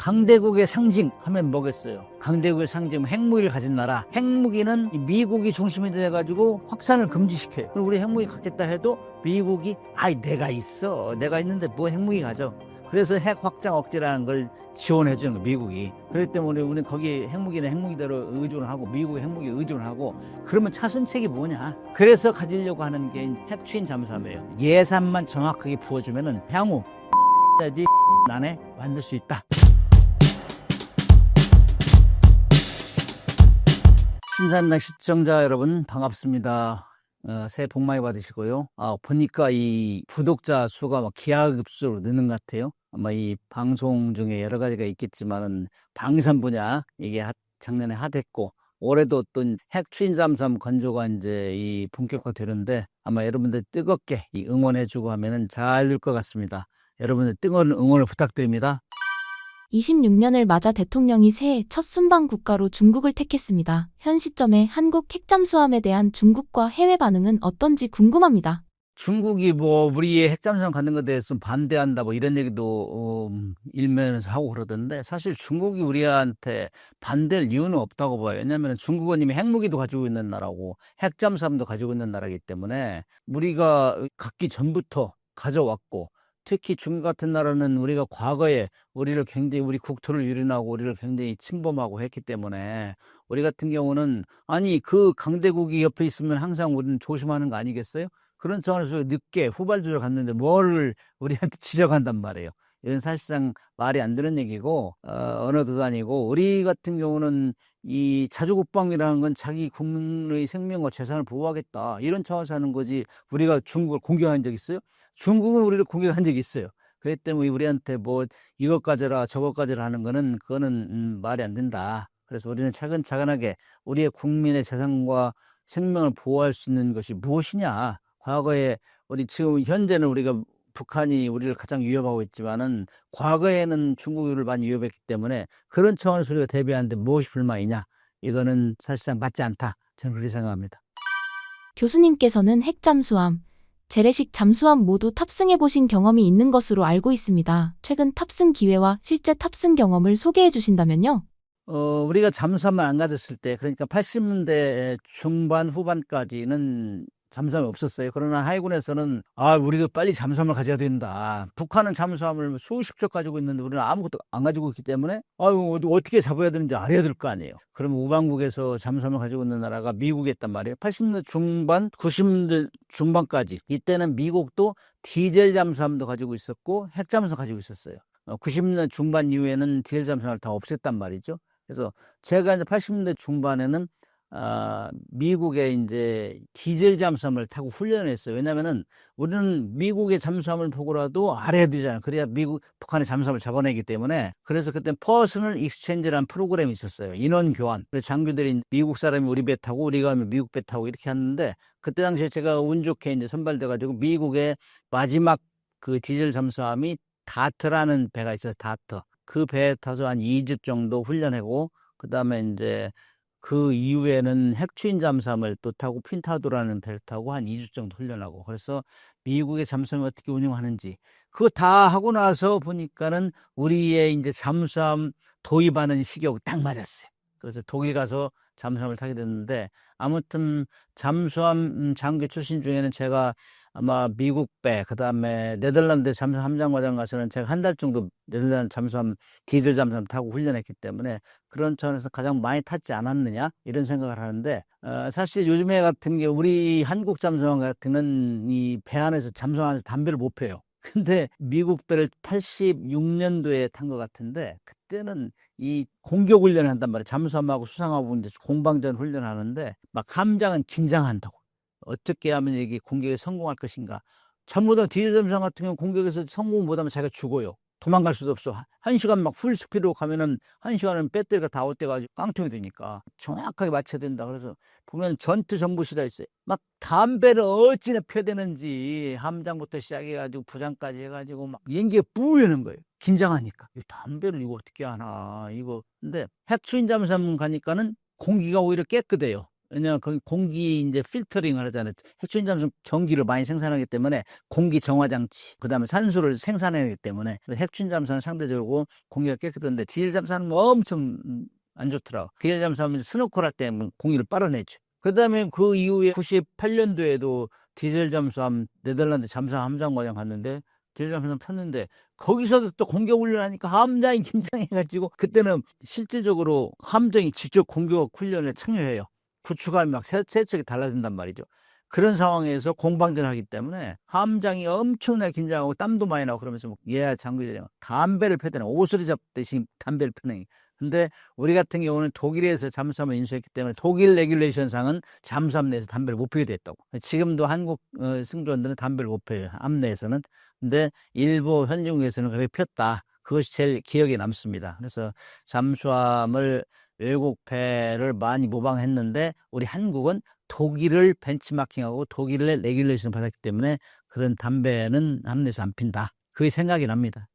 강대국의 상징 하면 뭐겠어요? 강대국의 상징, 핵무기를 가진 나라. 핵무기는 미국이 중심이 돼가지고 확산을 금지시켜요. 그럼 우리 핵무기 갖겠다 해도 미국이 내가 있어. 내가 있는데 뭐 핵무기 가져. 그래서 핵 확장 억제라는 걸 지원해 주는 거예요, 미국이. 그렇기 때문에 우리는 거기 핵무기는 핵무기대로 의존을 하고 미국의 핵무기에 의존을 하고, 그러면 차선책이 뭐냐? 그래서 가지려고 하는 게 핵추진 잠수함이에요. 예산만 정확하게 부어주면은 향후 안에 만들 수 있다. 신산당 시청자 여러분 반갑습니다. 새해 복 많이 받으시고요. 보니까 이 구독자 수가 기하급수로 느는 것 같아요. 아마 이 방송 중에 여러 가지가 있겠지만은 방산 분야 이게 작년에 핫했고, 올해도 어떤 핵 추진 잠수함 건조가 이제 이 본격화되는데 아마 여러분들 뜨겁게 응원해주고 하면은 잘 될 것 같습니다. 여러분들 뜨거운 응원을 부탁드립니다. 26년을 맞아 대통령이 새해 첫 순방 국가로 중국을 택했습니다. 현 시점에 한국 핵잠수함에 대한 중국과 해외 반응은 어떤지 궁금합니다. 중국이 우리의 핵잠수함 갖는 것에 대해서 반대한다 이런 얘기도 일면에서 하고 그러던데, 사실 중국이 우리한테 반대할 이유는 없다고 봐요. 왜냐하면 중국은 이미 핵무기도 가지고 있는 나라고 핵잠수함도 가지고 있는 나라이기 때문에 우리가 갖기 전부터 가져왔고, 특히 중국 같은 나라는 우리가 과거에 우리를 굉장히 우리 국토를 유린하고 우리를 굉장히 침범하고 했기 때문에, 우리 같은 경우는 그 강대국이 옆에 있으면 항상 우리는 조심하는 거 아니겠어요? 그런 차원에서 늦게 후발주를 갔는데 뭐를 우리한테 지적한단 말이에요. 이건 사실상 말이 안 되는 얘기고, 언어도 아니고, 우리 같은 경우는 이 자주국방이라는 건 자기 국민의 생명과 재산을 보호하겠다, 이런 차원에서 하는 거지. 우리가 중국을 공격한 적 있어요? 중국은 우리를 공격한 적이 있어요. 그렇기 때문에 우리한테 이것 가져라 저것 가져라 하는 거는 그거는 말이 안 된다. 그래서 우리는 차근차근하게 우리의 국민의 재산과 생명을 보호할 수 있는 것이 무엇이냐. 과거에 지금 현재는 북한이 우리를 가장 위협하고 있지만은, 과거에는 중국이 우리를 많이 위협했기 때문에 그런 차원에서 우리가 대비하는데 무엇이 불만이냐, 이거는 사실상 맞지 않다, 저는 그렇게 생각합니다. 교수님께서는 핵잠수함, 재래식 잠수함 모두 탑승해보신 경험이 있는 것으로 알고 있습니다. 최근 탑승 기회와 실제 탑승 경험을 소개해 주신다면요? 우리가 잠수함을 안 가졌을 때, 그러니까 80년대 중반 후반까지는 잠수함이 없었어요. 그러나 하해군에서는 우리가 빨리 잠수함을 가져야 된다. 북한은 잠수함을 수십 척 가지고 있는데 우리는 아무것도 안 가지고 있기 때문에 어떻게 잡아야 되는지 알아야 될 거 아니에요. 그러면 우방국에서 잠수함을 가지고 있는 나라가 미국이었단 말이에요. 80년대 중반, 90년대 중반까지. 이때는 미국도 디젤 잠수함도 가지고 있었고 핵 잠수함 가지고 있었어요. 90년대 중반 이후에는 디젤 잠수함을 다 없앴단 말이죠. 그래서 제가 이제 80년대 중반에는 미국의 이제 디젤 잠수함을 타고 훈련을 했어요. 왜냐면은 우리는 미국의 잠수함을 보고라도 알아야 되잖아요. 그래야 북한의 잠수함을 잡아내기 때문에. 그래서 그때 퍼스널 익스체인지라는 프로그램이 있었어요. 인원 교환. 그래서 장교들이 미국 사람이 우리 배 타고 우리가 미국 배 타고 이렇게 하는데, 그때 당시에 제가 운 좋게 이제 선발돼가지고 미국의 마지막 그 디젤 잠수함이 다트라는 배가 있어서 다트. 그 배에 타서 한 2주 정도 훈련하고, 그 다음에 이제 그 이후에는 핵추진 잠수함을 또 타고 핀타도라는 배를 타고 한 2주 정도 훈련하고, 그래서 미국의 잠수함을 어떻게 운영하는지 그거 다 하고 나서 보니까는 우리의 이제 잠수함 도입하는 시기하고 딱 맞았어요. 그래서 독일 가서 잠수함을 타게 됐는데, 아무튼 잠수함 장교 출신 중에는 제가 아마 미국 배, 그 다음에 네덜란드 잠수함 함장과장 가서는 제가 한 달 정도 네덜란드 잠수함 디젤 잠수함 타고 훈련했기 때문에 그런 차원에서 가장 많이 탔지 않았느냐, 이런 생각을 하는데, 사실 요즘에 같은 게 우리 한국 잠수함 같은 건 이 배 안에서 잠수함 안에서 담배를 못 펴요. 근데 미국 배를 86년도에 탄 것 같은데, 그때는 이 공격 훈련을 한단 말이에요. 잠수함하고 수상하고 이제 공방전 훈련하는데, 막 함장은 긴장한다고. 어떻게 하면 이게 공격에 성공할 것인가. 잘못하면 디젤 잠수함 같은 경우 공격에서 성공 못하면 자기가 죽어요. 도망갈 수도 없어. 1시간 막 풀스피드로 가면은 1시간은 배터리가 다 옷돼가지고 깡통이 되니까 정확하게 맞춰야 된다. 그래서 보면 전투 정보시라 있어요. 막 담배를 어찌나 펴야 되는지, 함장부터 시작해가지고 부장까지 해가지고 막 연기가 뿌여는 거예요. 긴장하니까. 이 담배를 이거 어떻게 하나, 이거. 근데 핵추진 잠수함 가니까는 공기가 오히려 깨끗해요. 왜냐하면 거기 공기 이제 필터링을 하잖아요. 핵추진 잠수함 전기를 많이 생산하기 때문에 공기 정화 장치, 그다음에 산소를 생산하기 때문에 핵추진 잠수함은 상대적으로 공기가 깨끗한데 디젤 잠수함은 엄청 안 좋더라고. 디젤 잠수함은 스노클 할 때 공기를 빨아내죠. 그다음에 그 이후에 98년도에도 디젤 잠수함 네덜란드 잠수함 함장과장 갔는데 디젤 잠수함 폈는데 거기서도 또 공격 훈련하니까 함장이 긴장해가지고 그때는 실질적으로 함정이 직접 공격 훈련에 참여해요. 구축함이 막 세척이 달라진단 말이죠. 그런 상황에서 공방전을 하기 때문에 함장이 엄청나게 긴장하고 땀도 많이 나고 그러면서 얘야 장군이 담배를 펴대는 오소리 잡듯이 담배를 펴는. 근데 우리 같은 경우는 독일에서 잠수함을 인수했기 때문에 독일 레귤레이션상은 잠수함 내에서 담배를 못 피게 됐다고. 지금도 한국 승조원들은 담배를 못 펴요. 함 내에서는. 근데 일부 현지국에서는 그렇게 폈다. 그것이 제일 기억에 남습니다. 그래서 잠수함을 외국 배를 많이 모방했는데 우리 한국은 독일을 벤치마킹하고 독일의 레귤레이션을 받았기 때문에 그런 담배는 함내에서 안 핀다. 그게 생각이 납니다.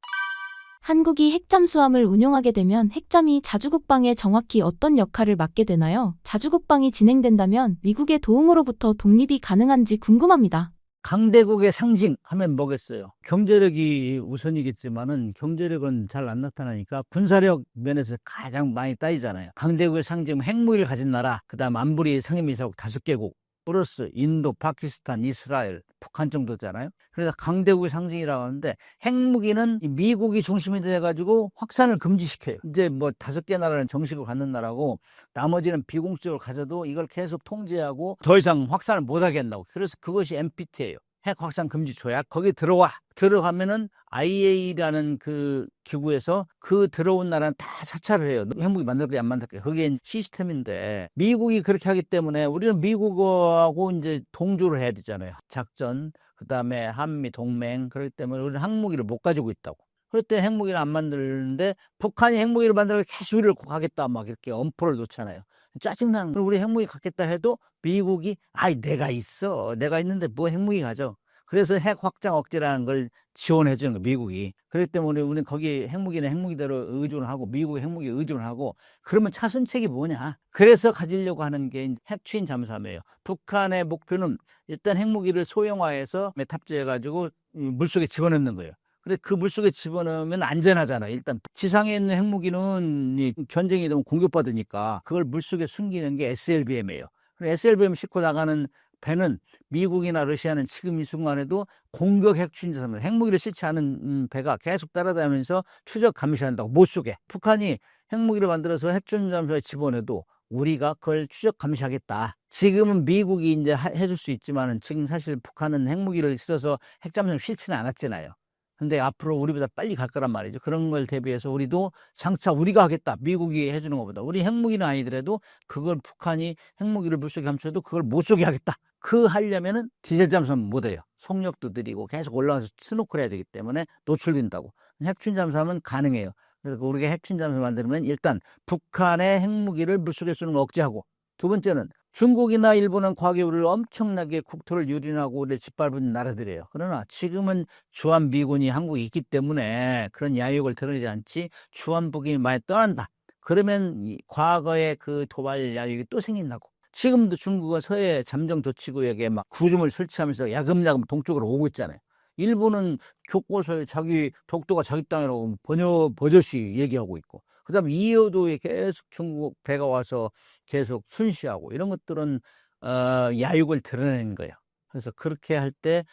한국이 핵잠수함을 운용하게 되면 핵잠이 자주국방에 정확히 어떤 역할을 맡게 되나요? 자주국방이 진행된다면 미국의 도움으로부터 독립이 가능한지 궁금합니다. 강대국의 상징 하면 뭐겠어요? 경제력이 우선이겠지만은 경제력은 잘 안 나타나니까 군사력 면에서 가장 많이 따지잖아요. 강대국의 상징 핵무기를 가진 나라, 그다음 안보리 상임이사국 5개국 플러스 인도, 파키스탄, 이스라엘, 북한 정도잖아요. 그래서 강대국의 상징이라고 하는데 핵무기는 미국이 중심이 돼가지고 확산을 금지시켜요. 이제 뭐 5개 나라는 정식으로 갖는 나라고 나머지는 비공식적으로 가져도 이걸 계속 통제하고 더 이상 확산을 못하게 한다고. 그래서 그것이 NPT예요. 핵 확산 금지 조약. 거기 들어가면은 IAEA라는 그 기구에서 그 들어온 나라는 다 사찰을 해요. 핵무기 만들게 안 만들게. 그게 시스템인데 미국이 그렇게 하기 때문에 우리는 미국하고 이제 동조를 해야 되잖아요. 작전, 그다음에 한미 동맹. 그렇기 때문에 우리는 핵무기를 못 가지고 있다고. 그럴 때 핵무기를 안 만드는데 북한이 핵무기를 만들고 계속 우리를 가겠다 막 이렇게 엄포를 놓잖아요. 짜증나는 거예요. 우리 핵무기 갖겠다 해도 미국이 아이 내가 있어. 내가 있는데 뭐 핵무기 가져. 그래서 핵 확장 억제라는 걸 지원해 주는 거예요, 미국이. 그렇기 때문에 우리는 거기 핵무기는 핵무기대로 의존을 하고 미국의 핵무기에 의존을 하고 그러면 차선책이 뭐냐. 그래서 가지려고 하는 게 핵추진 잠수함이에요. 북한의 목표는 일단 핵무기를 소형화해서 탑재해가지고 물속에 집어넣는 거예요. 그래 그 물속에 집어넣으면 안전하잖아요. 일단 지상에 있는 핵무기는 이 전쟁이 되면 공격받으니까 그걸 물속에 숨기는 게 SLBM이에요. SLBM 싣고 나가는 배는 미국이나 러시아는 지금 이 순간에도 공격 핵추진 잠수함, 핵무기를 싣지 않은 배가 계속 따라다니면서 추적 감시한다고 못 쏘게. 북한이 핵무기를 만들어서 핵추진 잠수함에 집어넣어도 우리가 그걸 추적 감시하겠다. 지금은 미국이 이제 해줄 수 있지만은 지금 사실 북한은 핵무기를 실어서 핵잠수함 실지는 않았잖아요. 근데 앞으로 우리보다 빨리 갈 거란 말이죠. 그런 걸 대비해서 우리도 장차 우리가 하겠다. 미국이 해주는 것보다. 우리 핵무기는 아니더라도 그걸 북한이 핵무기를 물속에 감춰도 그걸 못 쏘게 하겠다. 그 하려면은 디젤 잠수함 못 해요. 속력도 느리고 계속 올라가서 스노클 해야 되기 때문에 노출된다고. 핵추진 잠수함은 가능해요. 그래서 우리가 핵추진 잠수함 만들면 일단 북한의 핵무기를 물속에 쏘는 거 억제하고 두 번째는 중국이나 일본은 과거에 우리를 엄청나게 국토를 유린하고 우리를 짓밟은 나라들이에요. 그러나 지금은 주한미군이 한국에 있기 때문에 그런 야욕을 드러내지 않지 주한북이 많이 떠난다. 그러면 과거의 그 도발 야욕이 또 생긴다고. 지금도 중국은 서해 잠정 조치구역에 막 구점을 설치하면서 야금야금 동쪽으로 오고 있잖아요. 일본은 교과서에 자기 독도가 자기 땅이라고 버젓이 얘기하고 있고 그 다음에 이해도에 계속 중국 배가 와서 계속 순시하고 이런 것들은 야욕을 드러내는 거예요. 그래서 그렇게 할 때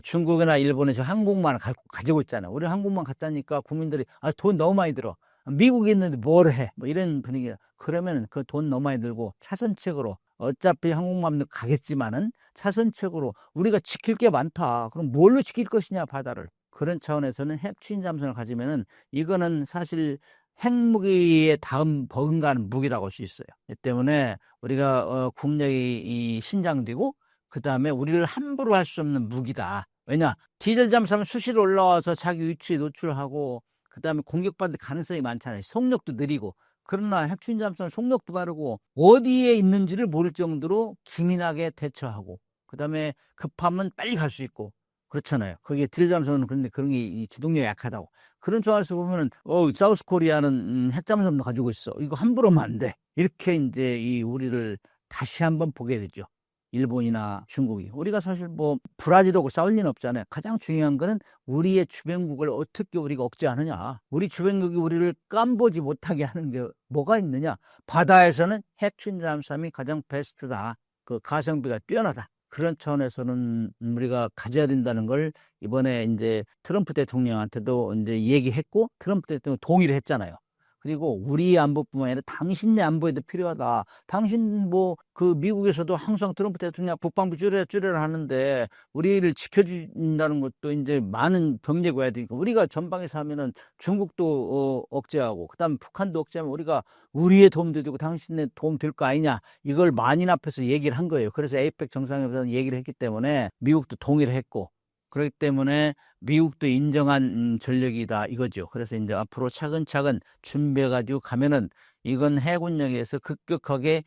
중국이나 일본에서 항공만을 가지고 있잖아요. 우리 항공만 갖자니까 국민들이 돈 너무 많이 들어. 미국에 있는데 뭘 해? 뭐 이런 분위기야. 그러면 그 돈 너무 많이 들고 차선책으로 어차피 항공만도 가겠지만은 차선책으로 우리가 지킬 게 많다. 그럼 뭘로 지킬 것이냐 바다를. 그런 차원에서는 핵추진 잠수함을 가지면은 이거는 사실 핵무기의 다음 버금가는 무기라고 할 수 있어요. 이 때문에 우리가 국력이 신장되고 그 다음에 우리를 함부로 할 수 없는 무기다. 왜냐? 디젤 잠수함은 수시로 올라와서 자기 위치에 노출하고 그 다음에 공격받을 가능성이 많잖아요. 속력도 느리고. 그러나 핵추진 잠수함은 속력도 빠르고 어디에 있는지를 모를 정도로 기민하게 대처하고 그 다음에 급하면 빨리 갈 수 있고 그렇잖아요. 거기에 디젤 잠수함은 그런데 그런 게 기동력이 약하다고. 그런 조항에서 보면은 사우스 코리아는 핵잠수함도 가지고 있어. 이거 함부로 하면 안 돼. 이렇게 이제 우리를 다시 한번 보게 되죠. 일본이나 중국이. 우리가 사실 뭐 브라질하고 싸울 리는 없잖아요. 가장 중요한 거는 우리의 주변국을 어떻게 우리가 억제하느냐. 우리 주변국이 우리를 깜보지 못하게 하는 게 뭐가 있느냐. 바다에서는 핵추진 잠수함이 가장 베스트다. 그 가성비가 뛰어나다. 그런 차원에서는 우리가 가져야 된다는 걸 이번에 이제 트럼프 대통령한테도 이제 얘기했고, 트럼프 대통령 동의를 했잖아요. 그리고 우리 안보뿐만 아니라 당신네 안보에도 필요하다. 당신 뭐 그 미국에서도 항상 트럼프 대통령 국방부 줄여라 하는데 우리를 지켜준다는 것도 이제 많은 병력이 와야 되니까 우리가 전방에서 하면은 중국도 억제하고 그다음 북한도 억제하면 우리가 우리의 도움도 되고 당신네 도움 될 거 아니냐. 이걸 만인 앞에서 얘기를 한 거예요. 그래서 에이펙 정상회담에서 얘기를 했기 때문에 미국도 동의를 했고, 그렇기 때문에 미국도 인정한 전력이다 이거죠. 그래서 이제 앞으로 차근차근 준비해가지고 가면은 이건 해군력에서 급격하게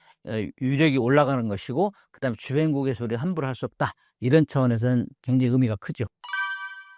유력이 올라가는 것이고, 그다음에 주변국에서 우리 함부로 할 수 없다. 이런 차원에서는 굉장히 의미가 크죠.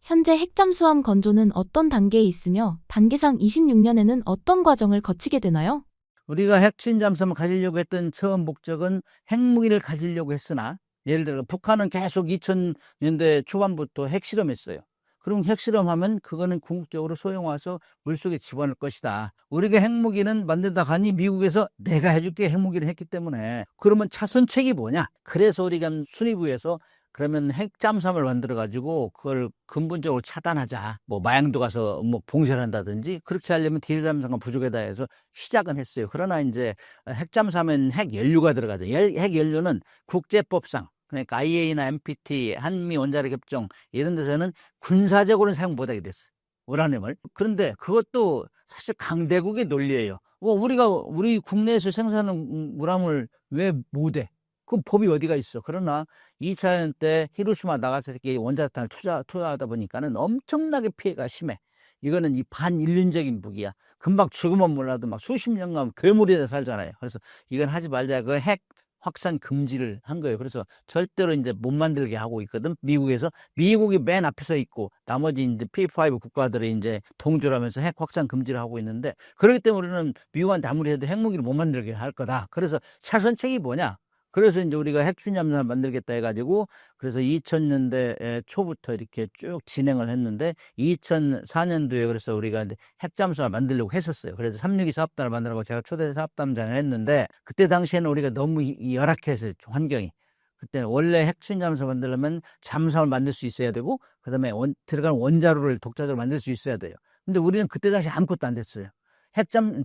현재 핵잠수함 건조는 어떤 단계에 있으며 단계상 26년에는 어떤 과정을 거치게 되나요? 우리가 핵추진 잠수함을 가지려고 했던 처음 목적은 핵무기를 가지려고 했으나, 예를 들어 북한은 계속 2000년대 초반부터 핵실험했어요. 그럼 핵실험하면 그거는 궁극적으로 소형화해서 물속에 집어넣을 것이다. 우리가 핵무기는 만든다 하니 미국에서 내가 해줄게 핵무기를 했기 때문에, 그러면 차선책이 뭐냐? 그래서 우리가 순위부에서 그러면 핵잠수함을 만들어 가지고 그걸 근본적으로 차단하자. 뭐 마양도 가서 뭐 봉쇄를 한다든지, 그렇게 하려면 디젤잠수함 부족하다 해서 시작은 했어요. 그러나 이제 핵잠수함엔 핵연료가 들어가죠. 핵연료는 국제법상, 그러니까 IAEA나 NPT, 한미 원자력 협정 이런 데서는 군사적으로는 사용 못하게 됐어요. 우라늄을. 그런데 그것도 사실 강대국의 논리예요. 우리 국내에서 생산하는 우라늄을 왜 못해? 그럼 법이 어디가 있어? 그러나 2차 대전 때 히로시마 나가사키 원자탄을 투자하다 보니까는 엄청나게 피해가 심해. 이거는 이 반인륜적인 무기야. 금방 죽으면 몰라도 막 수십 년간 괴물이 돼 살잖아요. 그래서 이건 하지 말자. 그 핵 확산 금지를 한 거예요. 그래서 절대로 이제 못 만들게 하고 있거든. 미국에서. 미국이 맨 앞에 서 있고 나머지 이제 P5 국가들이 이제 동조를 하면서 핵 확산 금지를 하고 있는데, 그렇기 때문에 우리는 미국한테 아무리 해도 핵무기를 못 만들게 할 거다. 그래서 차선책이 뭐냐? 그래서 이제 우리가 핵추진 잠수함을 만들겠다 해가지고, 그래서 2000년대 초부터 이렇게 쭉 진행을 했는데, 2004년도에 그래서 우리가 이제 핵잠수함을 만들려고 했었어요. 그래서 362 사업단을 만들라고 제가 초대 사업단장을 했는데, 그때 당시에는 우리가 너무 열악해서 환경이. 그때는 원래 핵추진 잠수함 만들려면 잠수함을 만들 수 있어야 되고, 그다음에 들어가는 원자로를 독자적으로 만들 수 있어야 돼요. 근데 우리는 그때 당시 아무것도 안 됐어요.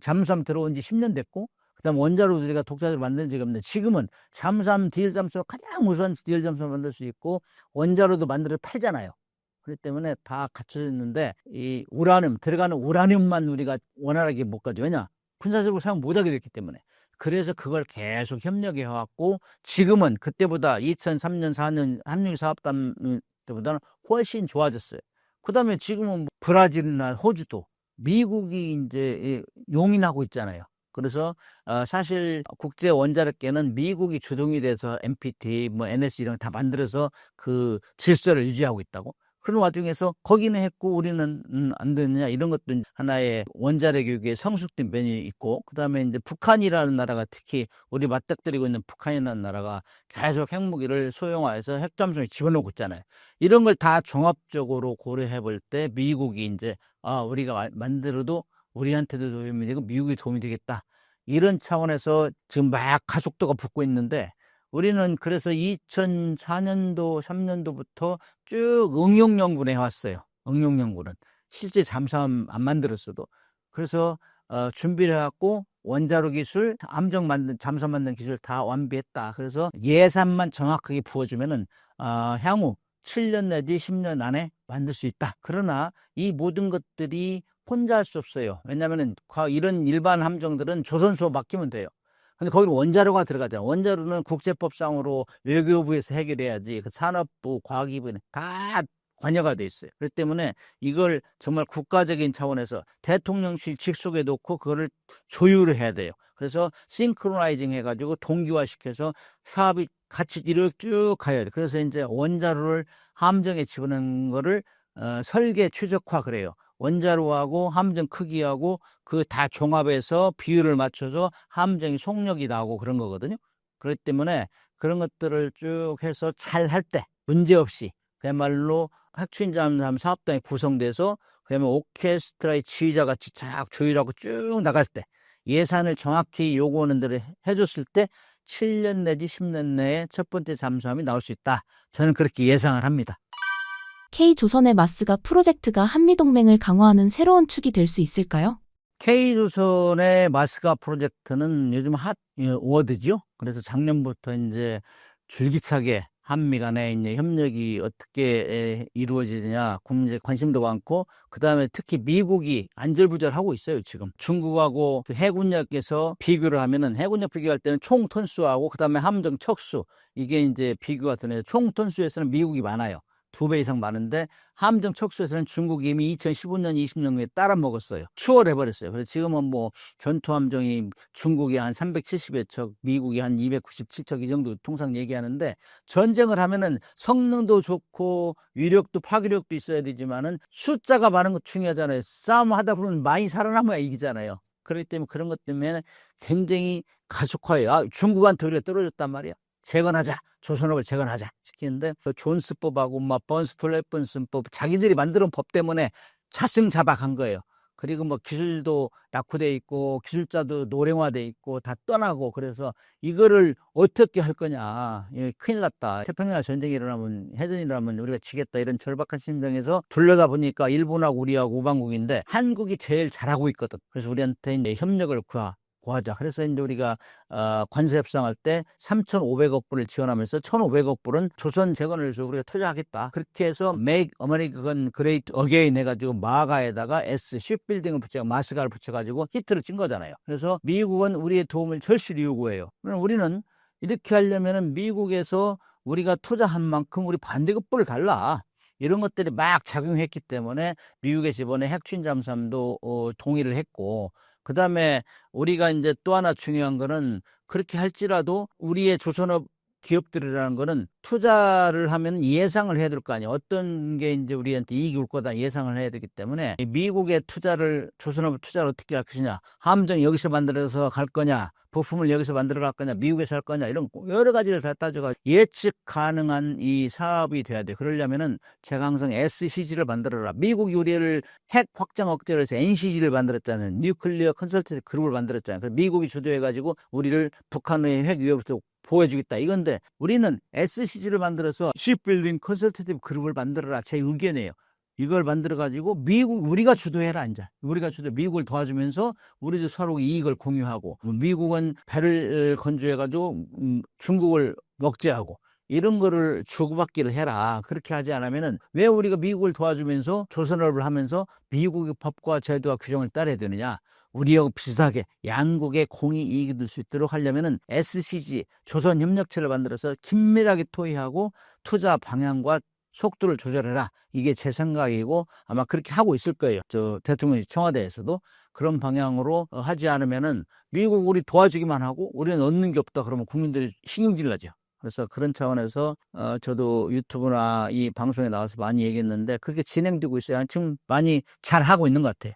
잠수함 들어온 지 10년 됐고, 그다음 원자로 우리가 독자적으로 만든 적이 없는데, 지금은 잠수함, 디젤 잠수함 가장 우수한 디젤 잠수함 만들 수 있고 원자로도 만들어 팔잖아요. 그렇기 때문에 다 갖춰져 있는데, 이 우라늄, 들어가는 우라늄만 우리가 원활하게 못 가죠. 왜냐? 군사적으로 사용 못하게 됐기 때문에. 그래서 그걸 계속 협력해 왔고, 지금은 그때보다 2003년, 4년 한미 사업단 때보다는 훨씬 좋아졌어요. 그다음에 지금은 뭐 브라질이나 호주도 미국이 이제 용인하고 있잖아요. 그래서 사실 국제 원자력계는 미국이 주동이 돼서 NPT, 뭐 NS 이런 거 다 만들어서 그 질서를 유지하고 있다고. 그런 와중에서 거기는 했고 우리는 안 되느냐, 이런 것도 하나의 원자력 교육의 성숙된 면이 있고, 그다음에 이제 북한이라는 나라가, 특히 우리 맞닥뜨리고 있는 북한이라는 나라가 계속 핵무기를 소형화해서 핵잠수함에 집어넣고 있잖아요. 이런 걸 다 종합적으로 고려해 볼 때 미국이 이제 우리가 만들어도 우리한테도 도움이 되고 미국이 도움이 되겠다. 이런 차원에서 지금 막 가속도가 붙고 있는데, 우리는 그래서 2004년도, 3년도부터 쭉 응용연구를 해왔어요. 응용연구는. 실제 잠수함 안 만들었어도. 그래서 준비를 해갖고 원자로 기술, 잠수함 만드는 기술 다 완비했다. 그래서 예산만 정확하게 부어주면은 향후 7년 내지 10년 안에 만들 수 있다. 그러나 이 모든 것들이 혼자 할 수 없어요. 왜냐하면 이런 일반 함정들은 조선소 맡기면 돼요. 근데 거기는 원자로가 들어가잖아요. 원자로는 국제법상으로 외교부에서 해결해야지, 그 산업부, 과학기부는 다 관여가 돼 있어요. 그렇기 때문에 이걸 정말 국가적인 차원에서 대통령실 직속에 놓고 그거를 조율을 해야 돼요. 그래서 싱크로나이징 해가지고 동기화시켜서 사업이 같이 이렇게 쭉 가야 돼요. 그래서 이제 원자로를 함정에 집어넣는 거를 설계 최적화 그래요. 원자로하고 함정 크기하고 그 다 종합해서 비율을 맞춰서 함정이 속력이 나오고 그런 거거든요. 그렇기 때문에 그런 것들을 쭉 해서 잘 할 때 문제없이 그야말로 핵추진 잠수함 사업단이 구성돼서 그다음에 오케스트라의 지휘자같이 쫙 조율하고 쭉 나갈 때 예산을 정확히 요구하는 대로 해줬을 때 7년 내지 10년 내에 첫 번째 잠수함이 나올 수 있다. 저는 그렇게 예상을 합니다. K조선의 마스가 프로젝트가 한미동맹을 강화하는 새로운 축이 될 수 있을까요? K조선의 마스가 프로젝트는 요즘 핫 워드죠. 그래서 작년부터 이제 줄기차게 한미 간의 이제 협력이 어떻게 이루어지느냐 국민적 관심도 많고, 그 다음에 특히 미국이 안절부절하고 있어요. 지금 중국하고 그 해군력에서 비교를 하면은, 해군력 비교할 때는 총 톤수하고 그 다음에 함정 척수, 이게 이제 비교가 되네요. 총 톤수에서는 미국이 많아요. 2배 이상 많은데 함정 척수에서는 중국이 이미 2015년, 20년에 따라 먹었어요. 추월해 버렸어요. 그래서 지금은 뭐 전투함정이 중국이 한 370여 척, 미국이 한 297척 이 정도 통상 얘기하는데, 전쟁을 하면은 성능도 좋고 위력도 파괴력도 있어야 되지만은 숫자가 많은 것 중요하잖아요. 싸움 하다 보면 많이 살아남아야 이기잖아요. 그렇기 때문에 그런 것 때문에 굉장히 가속화해요. 중국한테 우리가 떨어졌단 말이야. 재건하자. 조선업을 재건하자 시키는데, 그 존스법하고 막 번스톨레번슨법, 자기들이 만드는 법 때문에 자승자박한 거예요. 그리고 뭐 기술도 낙후돼 있고 기술자도 노령화돼 있고 다 떠나고, 그래서 이거를 어떻게 할 거냐. 예, 큰일 났다. 태평양 전쟁이 일어나면, 해전이 일어나면 우리가 지겠다, 이런 절박한 심정에서 둘러다 보니까 일본하고 우리하고 우방국인데 한국이 제일 잘하고 있거든. 그래서 우리한테 이제 협력을 구하자. 그래서 이제 우리가 관세 협상할 때 3,500억 불을 지원하면서 1,500억 불은 조선 재건을 위해서 우리가 투자하겠다. 그렇게 해서 Make America Great Again 해가지고 마가에다가 S 쉽빌딩을 붙여, 마스가를 붙여가지고 히트를 친 거잖아요. 그래서 미국은 우리의 도움을 절실히 요구해요. 그럼 우리는 이렇게 하려면은 미국에서 우리가 투자한 만큼 우리 반대급부를 달라. 이런 것들이 막 작용했기 때문에 미국에서 이번에 핵추진 잠수함도 동의를 했고, 그 다음에 우리가 이제 또 하나 중요한 거는, 그렇게 할지라도 우리의 조선업 기업들이라는 거는 투자를 하면 예상을 해야 될 거 아니에요. 어떤 게 이제 우리한테 이익이 올 거다 예상을 해야 되기 때문에, 미국의 투자를, 조선업 투자를 어떻게 할 것이냐, 함정 여기서 만들어서 갈 거냐, 부품을 여기서 만들어 갈 거냐, 미국에서 할 거냐, 이런 여러 가지를 다 따져가 예측 가능한 이 사업이 돼야 돼. 그러려면은 제가 항상 SCG를 만들어라. 미국이 우리를 핵 확장 억제를 해서 NCG를 만들었잖아요. 뉴클리어 컨설턴트 그룹을 만들었잖아요. 그래서 미국이 주도해가지고 우리를 북한의 핵 위협부터 보여주겠다 이건데, 우리는 SCG를 만들어서 Shipbuilding Consultative 그룹을 만들어라, 제 의견이에요. 이걸 만들어가지고 우리가 주도해라. 이제 우리가 미국을 도와주면서 우리도 서로 이익을 공유하고, 미국은 배를 건조해가지고 중국을 억제하고, 이런 거를 주고받기를 해라. 그렇게 하지 않으면은 왜 우리가 미국을 도와주면서 조선업을 하면서 미국의 법과 제도와 규정을 따라야 되느냐. 우리하고 비슷하게 양국의 공익 이익이 될 수 있도록 하려면은 SCG 조선협력체를 만들어서 긴밀하게 토의하고 투자 방향과 속도를 조절해라. 이게 제 생각이고 아마 그렇게 하고 있을 거예요. 저 대통령 청와대에서도 그런 방향으로 하지 않으면은 미국 우리 도와주기만 하고 우리는 얻는 게 없다 그러면 국민들이 신경질 나죠. 그래서 그런 차원에서 저도 유튜브나 이 방송에 나와서 많이 얘기했는데 그렇게 진행되고 있어요. 지금 많이 잘 하고 있는 것 같아요.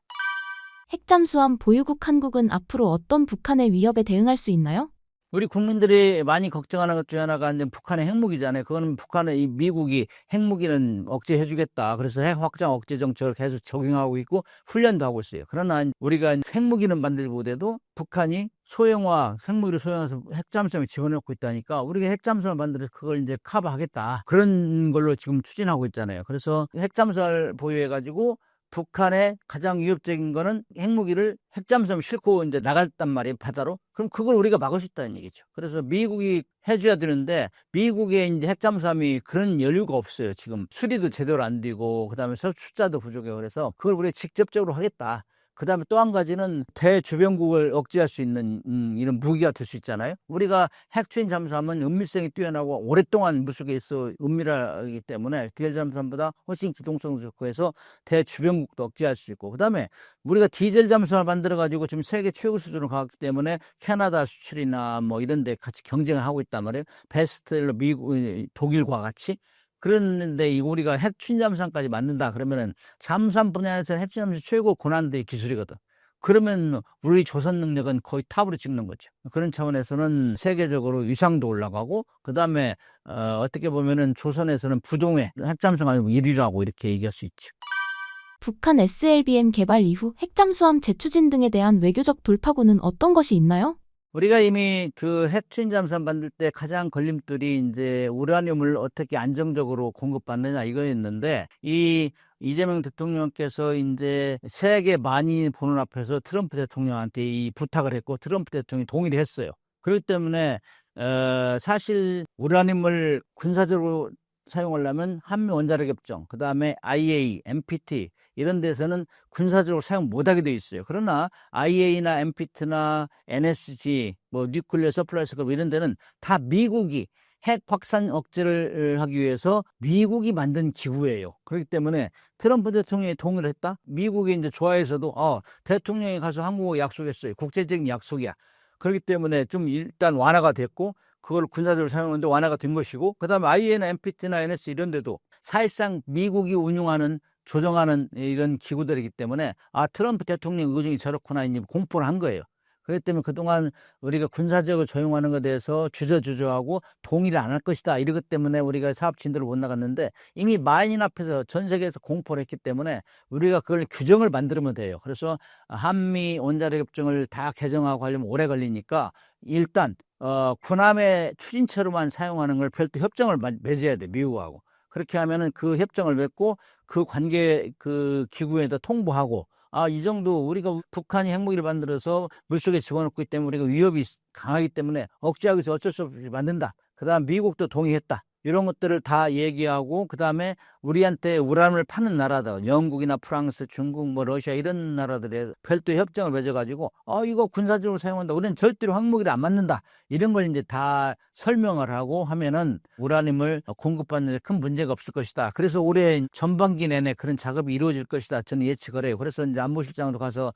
핵잠수함 보유국 한국은 앞으로 어떤 북한의 위협에 대응할 수 있나요? 우리 국민들이 많이 걱정하는 것 중에 하나가 이제 북한의 핵무기잖아요. 그거는 이 미국이 핵무기는 억제해주겠다. 그래서 핵 확장 억제 정책을 계속 적용하고 있고 훈련도 하고 있어요. 그러나 우리가 핵무기는 만들지 못해도 북한이 핵무기를 소형화해서 핵잠수함에 집어넣고 있다니까, 우리가 핵잠수함을 만들어서 그걸 이제 커버하겠다. 그런 걸로 지금 추진하고 있잖아요. 그래서 핵잠수함을 보유해가지고 북한의 가장 위협적인 거는 핵무기를 핵잠수함 싣고 이제 나갔단 말이에요, 바다로. 그럼 그걸 우리가 막을 수 있다는 얘기죠. 그래서 미국이 해줘야 되는데 미국의 이제 핵잠수함이 그런 여유가 없어요. 지금 수리도 제대로 안 되고 그다음에 숫자도 부족해요. 그래서 그걸 우리가 직접적으로 하겠다. 그 다음에 또 한 가지는 대주변국을 억제할 수 있는 이런 무기가 될 수 있잖아요. 우리가 핵추진 잠수함은 은밀성이 뛰어나고 오랫동안 물속에 있어 은밀하기 때문에 디젤 잠수함보다 훨씬 기동성도 좋고 해서 대주변국도 억제할 수 있고, 그 다음에 우리가 디젤 잠수함을 만들어 가지고 지금 세계 최고 수준으로 가기 때문에 캐나다 수출이나 뭐 이런 데 같이 경쟁을 하고 있단 말이에요. 베스트로 미국, 독일과 같이. 그런데 우리가 핵추진 잠수함까지 만든다 그러면은 잠수함 분야에서 핵추진 잠수함 최고 고난도의 기술이거든. 그러면 우리 조선 능력은 거의 탑으로 찍는 거죠. 그런 차원에서는 세계적으로 위상도 올라가고, 그 다음에 어떻게 보면은 조선에서는 부동의 핵잠수함 1위라고 이렇게 얘기할 수 있죠. 북한 SLBM 개발 이후 핵잠수함 재추진 등에 대한 외교적 돌파구는 어떤 것이 있나요? 우리가 이미 그 핵추진 잠수함 만들 때 가장 걸림돌이 이제 우라늄을 어떻게 안정적으로 공급받느냐 이거였는데, 이재명 대통령께서 이제 세계 만인 보는 앞에서 트럼프 대통령한테 이 부탁을 했고, 트럼프 대통령이 동의를 했어요. 그렇기 때문에 사실 우라늄을 군사적으로 사용하려면 한미 원자력 협정, 그 다음에 IAEA, NPT 이런 데서는 군사적으로 사용 못하게 돼 있어요. 그러나 IAEA나 NPT나 NSG, 뭐 뉴클리어 서플라이 서클 이런 데는 다 미국이 핵 확산 억제를 하기 위해서 미국이 만든 기구예요. 그렇기 때문에 트럼프 대통령이 동의를 했다? 미국이 이제 좋아해서도 대통령이 가서 한국에 약속했어요. 국제적인 약속이야. 그렇기 때문에 좀 일단 완화가 됐고, 그걸 군사적으로 사용하는데 완화가 된 것이고, 그 다음에 IAEA나 NPT나 NS 이런 데도 사실상 미국이 운용하는 조정하는 이런 기구들이기 때문에 트럼프 대통령 의중이 저렇구나 이제 공포를 한 거예요. 그렇기 때문에 그동안 우리가 군사적으로 조용하는 것에 대해서 주저주저하고 동의를 안 할 것이다 이러기 때문에 우리가 사업 진도를 못 나갔는데, 이미 만인 앞에서 전 세계에서 공포를 했기 때문에 우리가 그걸 규정을 만들면 돼요. 그래서 한미 원자력 협정을 다 개정하고 하려면 오래 걸리니까 일단 군함의 추진체로만 사용하는 걸 별도 협정을 맺어야 돼, 미국하고. 그렇게 하면은 그 협정을 맺고 그 관계 그 기구에다 통보하고, 이 정도 우리가 북한이 핵무기를 만들어서 물속에 집어넣고 있기 때문에 우리가 위협이 강하기 때문에 억제하기 위해서 어쩔 수 없이 만든다. 그 다음 미국도 동의했다. 이런 것들을 다 얘기하고, 그 다음에 우리한테 우라늄을 파는 나라들, 영국이나 프랑스, 중국, 뭐 러시아 이런 나라들의 별도 협정을 맺어가지고 이거 군사적으로 사용한다. 우리는 절대로 핵무기를 안 만든다. 이런 걸 이제 다 설명을 하고 하면은 우라늄을 공급받는 데 큰 문제가 없을 것이다. 그래서 올해 전반기 내내 그런 작업이 이루어질 것이다. 저는 예측을 해요. 그래서 이제 안보실장도 가서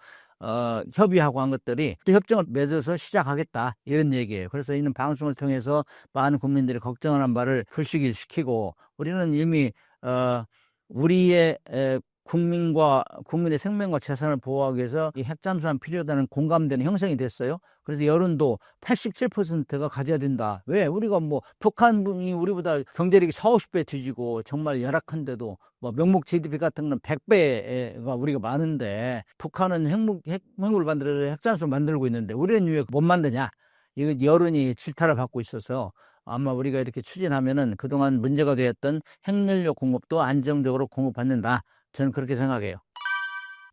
협의하고 한 것들이 또 협정을 맺어서 시작하겠다 이런 얘기예요. 그래서 이는 방송을 통해서 많은 국민들이 걱정하는 바를 불식을 시키고, 우리는 이미 우리의 국민과 국민의 생명과 재산을 보호하기 위해서 이 핵잠수함 필요하다는 공감대는 형성이 됐어요. 그래서 여론도 87%가 가져야 된다. 왜? 우리가 뭐 북한이 우리보다 경제력이 40~50배 뒤지고 정말 열악한데도 뭐 명목 GDP 같은 건 100배가 우리가 많은데, 북한은 핵무기를 만들어서 핵잠수함 만들고 있는데 우리는 왜 못 만드냐? 이거 여론이 질타를 받고 있어서 아마 우리가 이렇게 추진하면은 그동안 문제가 되었던 핵연료 공급도 안정적으로 공급받는다. 저는 그렇게 생각해요.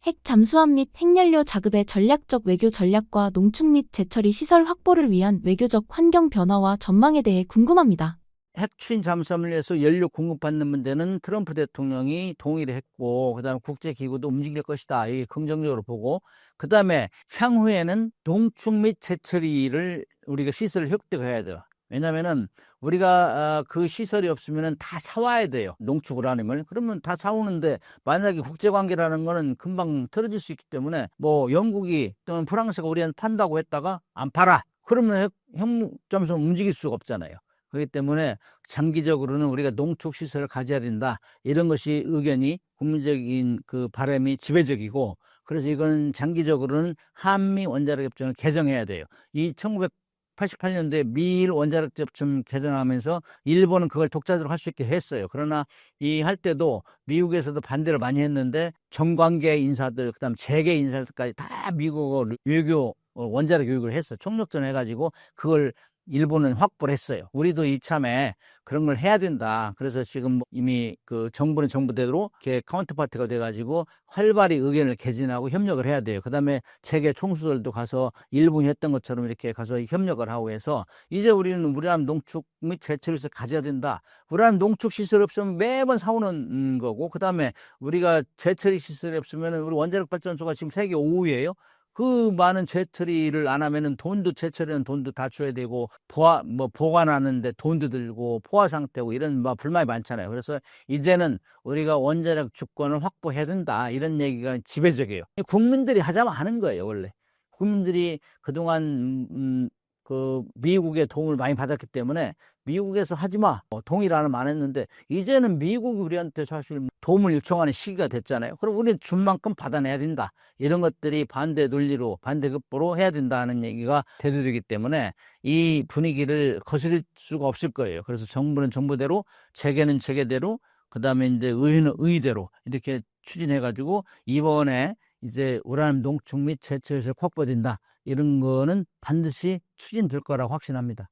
핵 잠수함 및 핵연료 자급의 전략적 외교 전략과 농축 및 재처리 시설 확보를 위한 외교적 환경 변화와 전망에 대해 궁금합니다. 핵추진 잠수함을 위해서 연료 공급받는 문제는 트럼프 대통령이 동의를 했고, 그다음에 국제기구도 움직일 것이다. 이 긍정적으로 보고, 그다음에 향후에는 농축 및 재처리를 우리가 시설을 획득해야 돼요. 왜냐면은 우리가 그 시설이 없으면은 다 사와야 돼요. 농축 우라늄을. 그러면 다 사오는데 만약에 국제관계라는 거는 금방 틀어질 수 있기 때문에, 뭐 영국이 또는 프랑스가 우리한테 판다고 했다가 안 팔아. 그러면 핵잠수함 움직일 수가 없잖아요. 그렇기 때문에 장기적으로는 우리가 농축 시설을 가져야 된다. 이런 것이 의견이 국민적인 그 바람이 지배적이고, 그래서 이건 장기적으로는 한미 원자력 협정을 개정해야 돼요. 이 1988년도에 미일 원자력 협정 개정하면서 일본은 그걸 독자적으로 할 수 있게 했어요. 그러나 이 할 때도 미국에서도 반대를 많이 했는데, 정관계 인사들, 그다음 재계 인사들까지 다 미국어 외교 원자력 교육을 했어요. 총력전 해가지고 그걸 일본은 확보를 했어요. 우리도 이참에 그런 걸 해야 된다. 그래서 지금 이미 그 정부는 정부대로 이렇게 카운터파트가 돼가지고 활발히 의견을 개진하고 협력을 해야 돼요. 그 다음에 세계 총수들도 가서 일본이 했던 것처럼 이렇게 가서 협력을 하고 해서, 이제 우리는 우라늄 농축 및 재처리를 가져야 된다. 우라늄 농축 시설 없으면 매번 사오는 거고, 그 다음에 우리가 재처리 시설이 없으면 우리 원자력 발전소가 지금 세계 5위예요. 그 많은 재처리를 안 하면은 재처리는 돈도 다 줘야 되고, 보관하는데 돈도 들고, 포화 상태고, 이런 불만이 많잖아요. 그래서 이제는 우리가 원자력 주권을 확보해야 된다. 이런 얘기가 지배적이에요. 국민들이 하자면 하는 거예요, 원래. 국민들이 그동안 그 미국의 도움을 많이 받았기 때문에 미국에서 하지 마 동의를 안 했는데 이제는 미국이 우리한테 사실 도움을 요청하는 시기가 됐잖아요. 그럼 우리는 준 만큼 받아내야 된다. 이런 것들이 반대 논리로 반대급부로 해야 된다는 얘기가 되돌이기 때문에 이 분위기를 거스릴 수가 없을 거예요. 그래서 정부는 정부대로 재계는 재계대로 그다음에 이제 의회는 의대로 이렇게 추진해가지고 이번에 이제 우라늄 농축 및 제철시설 확보된다. 이런 거는 반드시 추진될 거라고 확신합니다.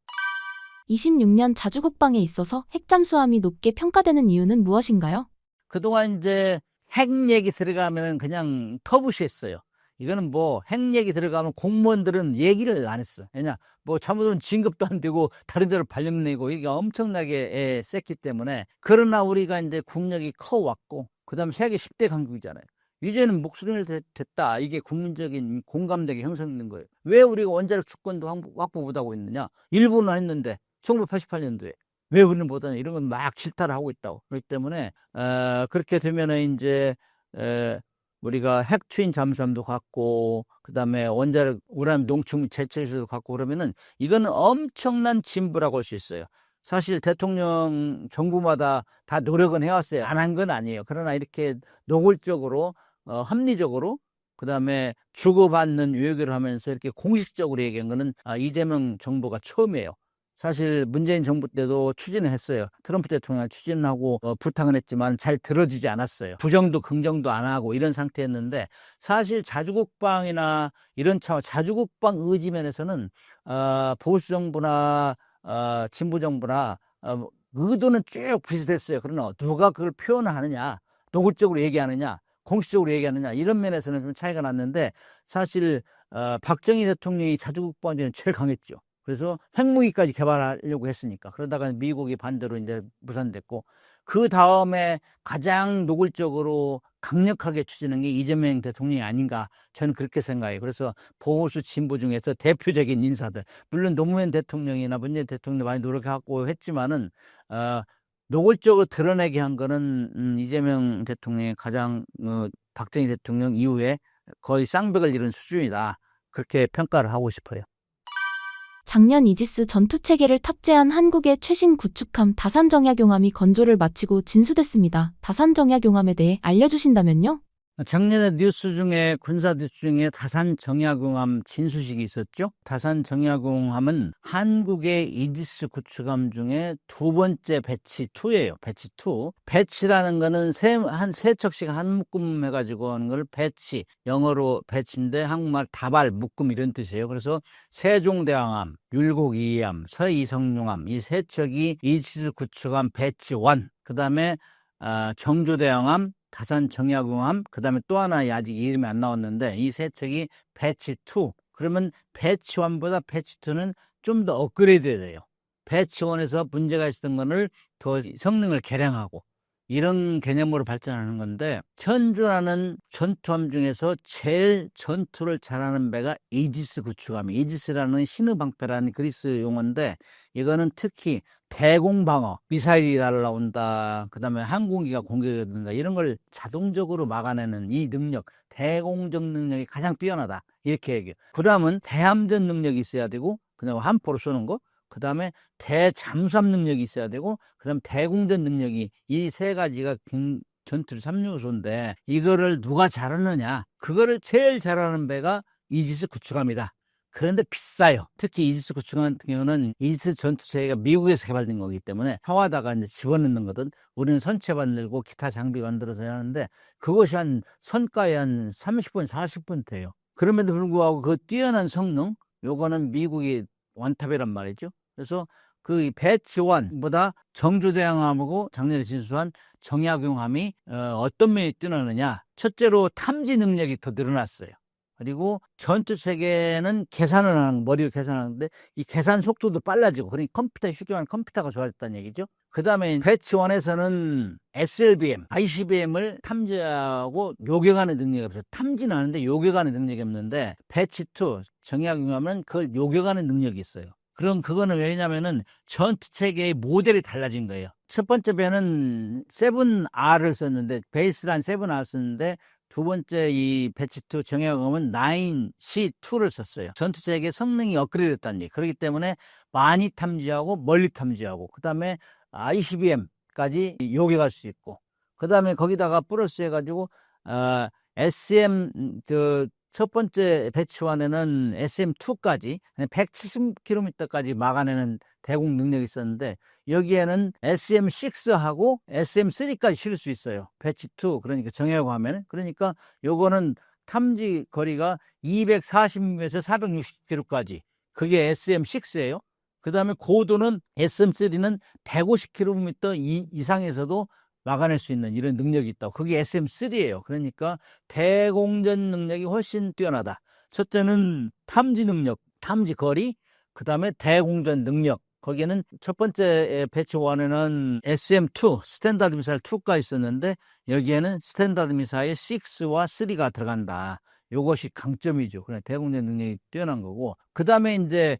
26년 자주국방에 있어서 핵 잠수함이 높게 평가되는 이유는 무엇인가요? 그동안 이제 핵 얘기 들어가면 그냥 터부시했어요. 이거는 뭐 핵 얘기 들어가면 공무원들은 얘기를 안 했어. 왜냐, 뭐 잘못하면 진급도 안 되고 다른 데로 발령 내고 이게 엄청나게 셌기 때문에. 그러나 우리가 이제 국력이 커왔고 그다음에 세계 10대 강국이잖아요. 이제는 목소리를 댔다. 이게 국민적인 공감대가 형성된 거예요. 왜 우리가 원자력 주권도 확보 못하고 있느냐? 일본은 했는데 1988년도에 왜 우리는 못하냐? 이런 건 막 질타를 하고 있다고. 그렇기 때문에 그렇게 되면은 이제 우리가 핵 트윈 잠수함도 갖고 그다음에 원자력 우라늄 농축 및 제철시설도 갖고 그러면은 이거는 엄청난 진보라고 할 수 있어요. 사실 대통령 정부마다 다 노력은 해왔어요. 안 한 건 아니에요. 그러나 이렇게 노골적으로 합리적으로 그다음에 주고받는 외교를 하면서 이렇게 공식적으로 얘기한 거는 이재명 정부가 처음이에요. 사실 문재인 정부 때도 추진을 했어요. 트럼프 대통령 추진하고 부탁은 했지만 잘 들어주지 않았어요. 부정도 긍정도 안 하고 이런 상태였는데 사실 자주국방이나 이런 차원 자주국방 의지 면에서는 보수 정부나 진보 정부나 의도는 쭉 비슷했어요. 그러나 누가 그걸 표현하느냐, 노골적으로 얘기하느냐, 공식적으로 얘기하느냐 이런 면에서는 좀 차이가 났는데 사실 박정희 대통령이 자주국방에는 제일 강했죠. 그래서 핵무기까지 개발하려고 했으니까. 그러다가 미국이 반대로 이제 무산됐고 그 다음에 가장 노골적으로 강력하게 추진한 게 이재명 대통령이 아닌가 저는 그렇게 생각해요. 그래서 보수 진보 중에서 대표적인 인사들 물론 노무현 대통령이나 문재인 대통령도 많이 노력하고 했지만은 노골적으로 드러내게 한 거는 이재명 대통령이 가장 박정희 대통령 이후에 거의 쌍벽을 이룬 수준이다. 그렇게 평가를 하고 싶어요. 작년 이지스 전투체계를 탑재한 한국의 최신 구축함 다산정약용함이 건조를 마치고 진수됐습니다. 다산정약용함에 대해 알려주신다면요? 작년에 뉴스 중에 군사 뉴스 중에 다산정약용함 진수식이 있었죠. 다산정약용함은 한국의 이지스 구축함 중에 두 번째 배치 2예요. 배치 2. 배치라는 거는 한 세 척씩 한 묶음 해가지고 하는 걸 배치. 영어로 배치인데 한국말 다발 묶음 이런 뜻이에요. 그래서 세종대왕함, 율곡이함, 서이성룡함 이 세 척이 이지스 구축함 배치 1. 그 다음에 정조대왕함, 다산정약용함, 그 다음에 또 하나 아직 이름이 안 나왔는데 이 세 척이 배치 2. 그러면 배치 1보다 배치 2는 좀 더 업그레이드 돼요. 배치 1에서 문제가 있었던 거를 더 성능을 개량하고 이런 개념으로 발전하는 건데 천주라는 전투함 중에서 제일 전투를 잘하는 배가 이지스 구축함이 이지스라는 신의방패라는 그리스 용어인데 이거는 특히 대공방어, 미사일이 날아온다, 그 다음에 항공기가 공격이 된다 이런 걸 자동적으로 막아내는 이 능력, 대공적 능력이 가장 뛰어나다 이렇게 얘기해요. 그 다음은 대함전 능력이 있어야 되고 그 다음에 함포로 쏘는 거, 그 다음에 대잠수함 능력이 있어야 되고 그 다음에 대공전 능력이 이 세 가지가 전투의 3요소인데 이거를 누가 잘하느냐, 그거를 제일 잘하는 배가 이지스 구축함이다. 그런데 비싸요. 특히 이지스 구축함 같은 경우는 이지스 전투체계가 미국에서 개발된 거기 때문에 하와다가 이제 집어넣는 거든 우리는 선체 만들고 기타 장비 만들어서 하는데 그것이 한 선가에 한 30분, 40분 돼요. 그럼에도 불구하고 그 뛰어난 성능, 요거는 미국이 원탑이란 말이죠. 그래서 그 배치 1보다 정조대왕함하고 작년에 진수한 정약용함이 어떤 면이 뛰어나느냐. 첫째로 탐지 능력이 더 늘어났어요. 그리고 전투체계는 계산을 하는, 머리로 계산하는데 이 계산 속도도 빨라지고, 그러니까 컴퓨터, 쉽게 말하면 컴퓨터가 좋아졌다는 얘기죠. 그 다음에 배치 1에서는 SLBM, ICBM을 탐지하고 요격하는 능력이 없어요. 탐지는 하는데 요격하는 능력이 없는데 배치 2, 정약용함은 그걸 요격하는 능력이 있어요. 그럼 그거는 왜냐면은 전투체계의 모델이 달라진 거예요. 첫 번째 배는 7R을 썼는데, 베이스란 7R 썼는데 두 번째 이 배치2 정예공업은 9C2를 썼어요. 전투체계 성능이 업그레이드 됐다는 얘기. 그렇기 때문에 많이 탐지하고 멀리 탐지하고 그다음에 ICBM까지 요격할 수 있고 그다음에 거기다가 플러스 해가지고 SM 첫 번째 배치1에는 SM2까지 170km까지 막아내는 대공 능력이 있었는데 여기에는 SM6하고 SM3까지 실을 수 있어요. 배치2 그러니까 정예공 하면은 그러니까 요거는 탐지 거리가 240에서 460km까지 그게 SM6예요. 그 다음에 고도는 SM3는 150km 이상에서도 막아낼 수 있는 이런 능력이 있다고. 그게 SM3예요. 그러니까 대공전 능력이 훨씬 뛰어나다. 첫째는 탐지 능력, 탐지 거리, 그 다음에 대공전 능력. 거기에는 첫 번째 배치1에는 SM2, 스탠다드 미사일 2가 있었는데 여기에는 스탠다드 미사일 6와 3가 들어간다. 요것이 강점이죠. 그래 대공전 능력이 뛰어난 거고. 그 다음에 이제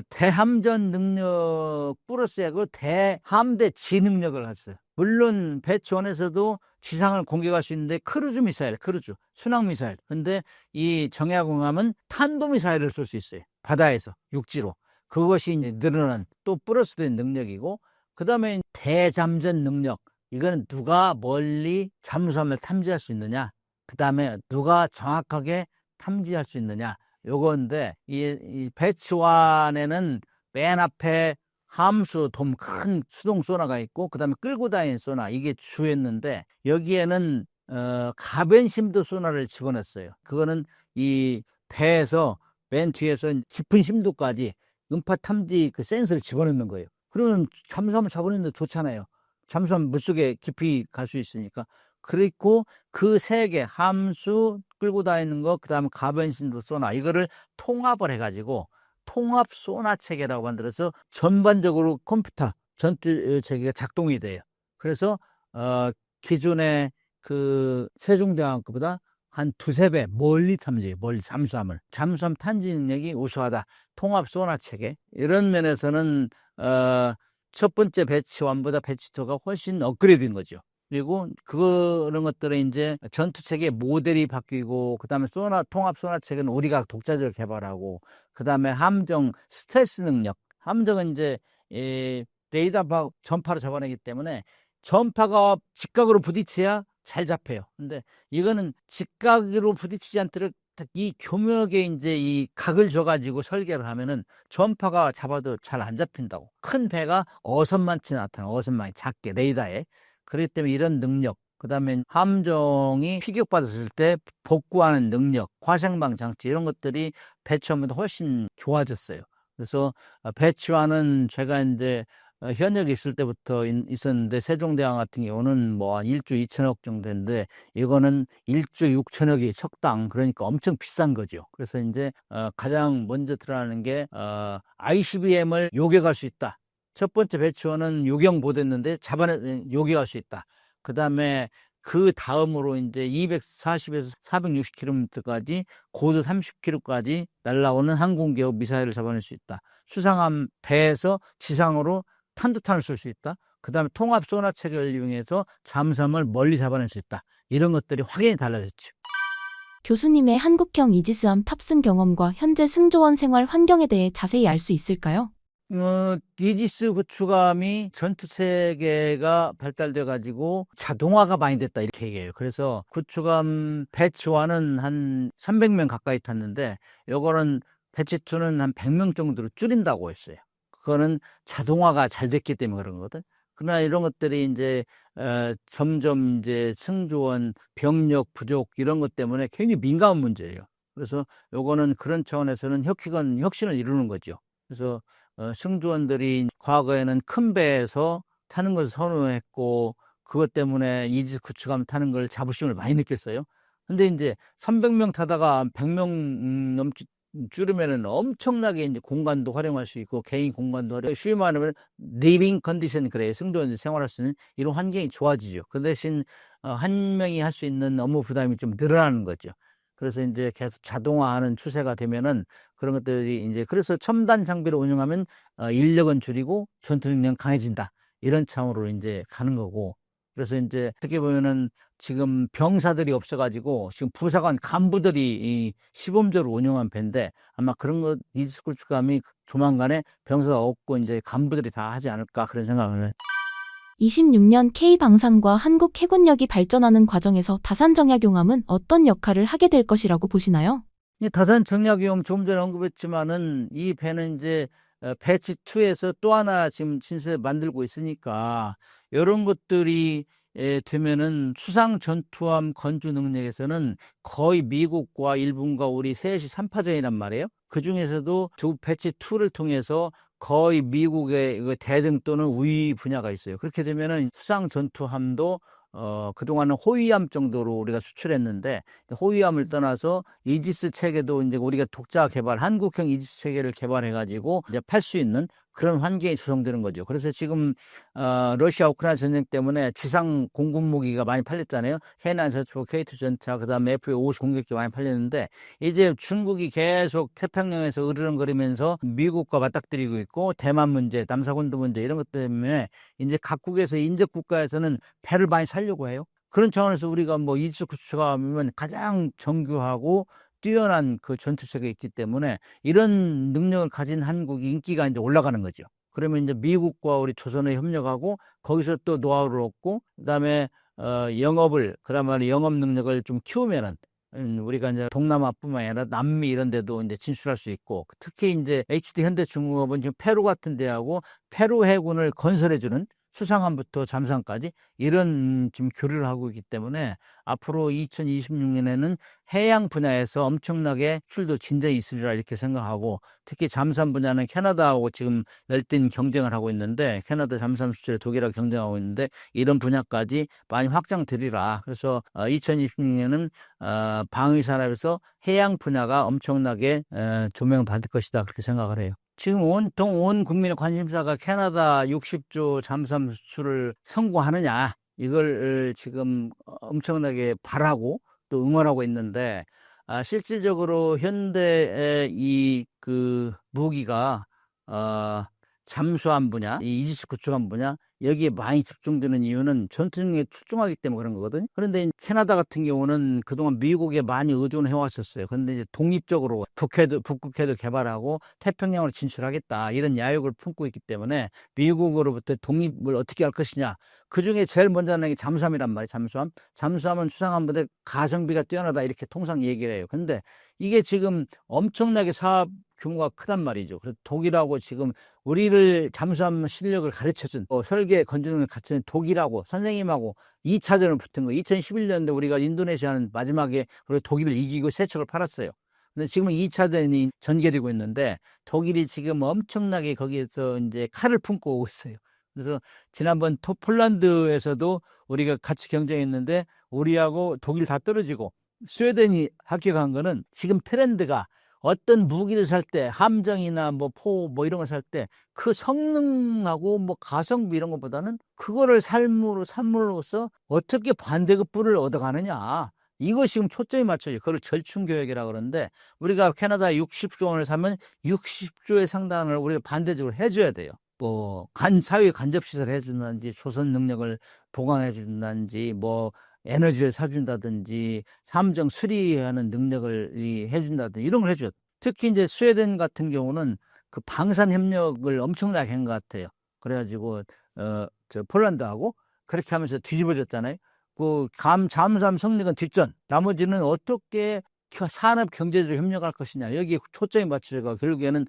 대함전 능력 플러스하고 대함대 지능력을 했어요. 물론 배치1에서도 지상을 공격할 수 있는데 크루즈 미사일, 순항 미사일. 근데 이 정예공함은 탄도 미사일을 쏠 수 있어요. 바다에서, 육지로. 그것이 이제 늘어난 또 플러스된 능력이고, 그 다음에 대잠전 능력. 이거는 누가 멀리 잠수함을 탐지할 수 있느냐. 그 다음에 누가 정확하게 탐지할 수 있느냐. 요건데, 이 배치1에는 맨 앞에 함수 돔 큰 수동 소나가 있고 그 다음에 끌고 다니는 소나 이게 주였는데 여기에는 가변심도 소나를 집어넣었어요. 그거는 이 배에서 맨 뒤에서 깊은 심도까지 음파 탐지 그 센서를 집어넣는 거예요. 그러면 잠수함을 잡아내는데 좋잖아요. 잠수함 물속에 깊이 갈 수 있으니까. 그리고 그 세 개 함수 끌고 다니는 거 그다음에 가변심도 소나 이거를 통합을 해가지고 통합 소나 체계라고 만들어서 전반적으로 컴퓨터 전투 체계가 작동이 돼요. 그래서 기존의 그 세종대왕급보다 한 두세 배 멀리 탐지, 멀리 잠수함 탐지 능력이 우수하다. 통합 소나 체계 이런 면에서는 첫 번째 배치1보다 배치2가 훨씬 업그레이드된 거죠. 그리고 그런 것들은 이제 전투 체계 모델이 바뀌고 그다음에 통합 소나 체계는 우리가 독자적으로 개발하고 그다음에 함정 스텔스 능력. 함정은 이제 레이더 전파로 잡아내기 때문에 전파가 직각으로 부딪혀야 잘 잡혀요. 근데 이거는 직각으로 부딪히지 않도록 이 교묘하게 이제 이 각을 줘가지고 설계를 하면은 전파가 잡아도 잘 안 잡힌다고. 큰 배가 어선만치 나타나, 어선만이 작게 레이더에. 그렇기 때문에 이런 능력, 그 다음에 함정이 피격받았을 때 복구하는 능력, 과생방 장치 이런 것들이 배치하면서 훨씬 좋아졌어요. 그래서 배치와는 제가 이제 현역에 있을 때부터 있었는데 세종대왕 같은 경우는 뭐 한 1조 2천억 정도인데 이거는 1조 6천억이 석당 그러니까 엄청 비싼 거죠. 그래서 이제 가장 먼저 드러나는 게 ICBM을 요격할 수 있다. 첫 번째 배치원은 요격 못했는데 요격할 수 있다. 그 다음에 그 다음으로 이제 240에서 460km까지 고도 30km까지 날아오는 항공기업 미사일을 잡아낼 수 있다. 수상함 배에서 지상으로 탄도탄을 쏠 수 있다. 그 다음에 통합 소나 체계를 이용해서 잠수함을 멀리 잡아낼 수 있다. 이런 것들이 확연히 달라졌죠. 교수님의 한국형 이지스함 탑승 경험과 현재 승조원 생활 환경에 대해 자세히 알 수 있을까요? 이지스 구축함이 전투 체계가 발달돼 가지고 자동화가 많이 됐다 이렇게 얘기해요. 그래서 구축함 배치1은 한 300명 가까이 탔는데 요거는 배치2는 한 100명 정도로 줄인다고 했어요. 그거는 자동화가 잘 됐기 때문에 그런 거거든. 그러나 이런 것들이 이제 점점 이제 승조원 병력 부족 이런 것 때문에 굉장히 민감한 문제예요. 그래서 요거는 그런 차원에서는 혁신을 이루는 거죠. 그래서 승조원들이 과거에는 큰 배에서 타는 것을 선호했고 그것 때문에 이지스 구축함 타는 걸 자부심을 많이 느꼈어요. 근데 이제 300명 타다가 100명 줄이면은 엄청나게 이제 공간도 활용할 수 있고 개인 공간도 쉬위 말하면 리빙 컨디션 그래요. 승조원들이 생활할 수 있는 이런 환경이 좋아지죠. 그 대신 한 명이 할 수 있는 업무 부담이 좀 늘어나는 거죠. 그래서 이제 계속 자동화하는 추세가 되면은 그런 것들이 이제 그래서 첨단 장비를 운영하면 인력은 줄이고 전투 능력은 강해진다. 이런 차원으로 이제 가는 거고 그래서 이제 어떻게 보면은 지금 병사들이 없어가지고 지금 부사관 간부들이 이 시범적으로 운영한 배인데 아마 그런 거 이지스쿨감이 조만간에 병사가 없고 이제 간부들이 다 하지 않을까 그런 생각을 해요. 26년 K방산과 한국 해군력이 발전하는 과정에서 다산정약용암은 어떤 역할을 하게 될 것이라고 보시나요? 이 다산 정약용 조금 전에 언급했지만은 이 배는 이제 배치 2에서 또 하나 지금 신세 만들고 있으니까 이런 것들이 되면은 수상 전투함 건조 능력에서는 거의 미국과 일본과 우리 셋이 3파전이란 말이에요. 그 중에서도 두 배치 2를 통해서 거의 미국의 대등 또는 우위 분야가 있어요. 그렇게 되면은 수상 전투함도 그동안은 호위함 정도로 우리가 수출했는데 호위함을 떠나서 이지스 체계도 이제 우리가 독자 개발, 한국형 이지스 체계를 개발해가지고 이제 팔 수 있는 그런 환경이 조성되는 거죠. 그래서 지금 러시아 우크라이나 전쟁 때문에 지상 공군 무기가 많이 팔렸잖아요. 해난 저축, K2 전차, 그다음에 F-50 공격기 많이 팔렸는데 이제 중국이 계속 태평양에서 으르렁거리면서 미국과 맞닥뜨리고 있고 대만 문제, 남사군도 문제 이런 것 때문에 이제 각국에서 인접 국가에서는 배를 많이 살려고 해요. 그런 차원에서 우리가 뭐 이지스 구축함이면 가장 정교하고 뛰어난 그 전투체가 있기 때문에 이런 능력을 가진 한국이 인기가 이제 올라가는 거죠. 그러면 이제 미국과 우리 조선에 협력하고 거기서 또 노하우를 얻고 그다음에 그러면 영업 능력을 좀 키우면은 우리가 이제 동남아뿐만 아니라 남미 이런 데도 이제 진출할 수 있고 특히 이제 HD 현대중공업은 지금 페루 같은 데하고 페루 해군을 건설해주는 수상함부터 잠수함까지 이런 지금 교류를 하고 있기 때문에 앞으로 2026년에는 해양 분야에서 엄청나게 수출도 진전이 있으리라 이렇게 생각하고 특히 잠수함 분야는 캐나다하고 지금 열띤 경쟁을 하고 있는데 캐나다 잠수함 수출에 독일하고 경쟁하고 있는데 이런 분야까지 많이 확장되리라. 그래서 2026년은 방위산업에서 해양 분야가 엄청나게 조명을 받을 것이다 그렇게 생각을 해요. 지금 온통 온 국민의 관심사가 캐나다 60조 잠수함 수출을 성공하느냐 이걸 지금 엄청나게 바라고 또 응원하고 있는데 실질적으로 현대의 이 그 무기가 잠수함 분야, 이 이지스 구축함 분야 여기에 많이 집중되는 이유는 전투력에 출중하기 때문에 그런 거거든요. 그런데 캐나다 같은 경우는 그동안 미국에 많이 의존해 왔었어요. 그런데 이제 독립적으로 북극해도 개발하고 태평양으로 진출하겠다 이런 야욕을 품고 있기 때문에 미국으로부터 독립을 어떻게 할 것이냐. 그 중에 제일 먼저 하는 게 잠수함이란 말이에요. 잠수함은 수상함보다 가성비가 뛰어나다 이렇게 통상 얘기를 해요. 근데 이게 지금 엄청나게 사업 규모가 크단 말이죠. 그래서 독일하고 지금 우리를 잠수함 실력을 가르쳐준 설계 건조능을 갖춘 독일하고 선생님하고 2차전을 붙은 거 2011년도에 우리가 인도네시아는 마지막에 우리 독일을 이기고 세 척을 팔았어요. 근데 지금은 2차전이 전개되고 있는데 독일이 지금 엄청나게 거기에서 이제 칼을 품고 오고 있어요. 그래서 지난번 폴란드에서도 우리가 같이 경쟁했는데 우리하고 독일 다 떨어지고 스웨덴이 합격한 거는 지금 트렌드가 어떤 무기를 살 때 함정이나 뭐 포 뭐 이런 걸 살 때 그 성능하고 뭐 가성비 이런 것보다는 그거를 삶으로써 어떻게 반대급부를 얻어가느냐 이거 지금 초점이 맞춰요. 그걸 절충교역이라고 그러는데 우리가 캐나다 60조 원을 사면 60조의 상당을 우리가 반대적으로 해줘야 돼요. 뭐 사회 간접시설 해준다든지 조선 능력을 보강해 준다든지 뭐 에너지를 사준다든지 함정 수리하는 능력을 해준다든지 이런 걸 해줘요. 특히 이제 스웨덴 같은 경우는 그 방산 협력을 엄청나게 한 것 같아요. 그래가지고 저 폴란드하고 그렇게 하면서 뒤집어졌잖아요. 그 잠수함 성능은 뒷전, 나머지는 어떻게 산업 경제적으로 협력할 것이냐 여기에 초점이 맞춰서 결국에는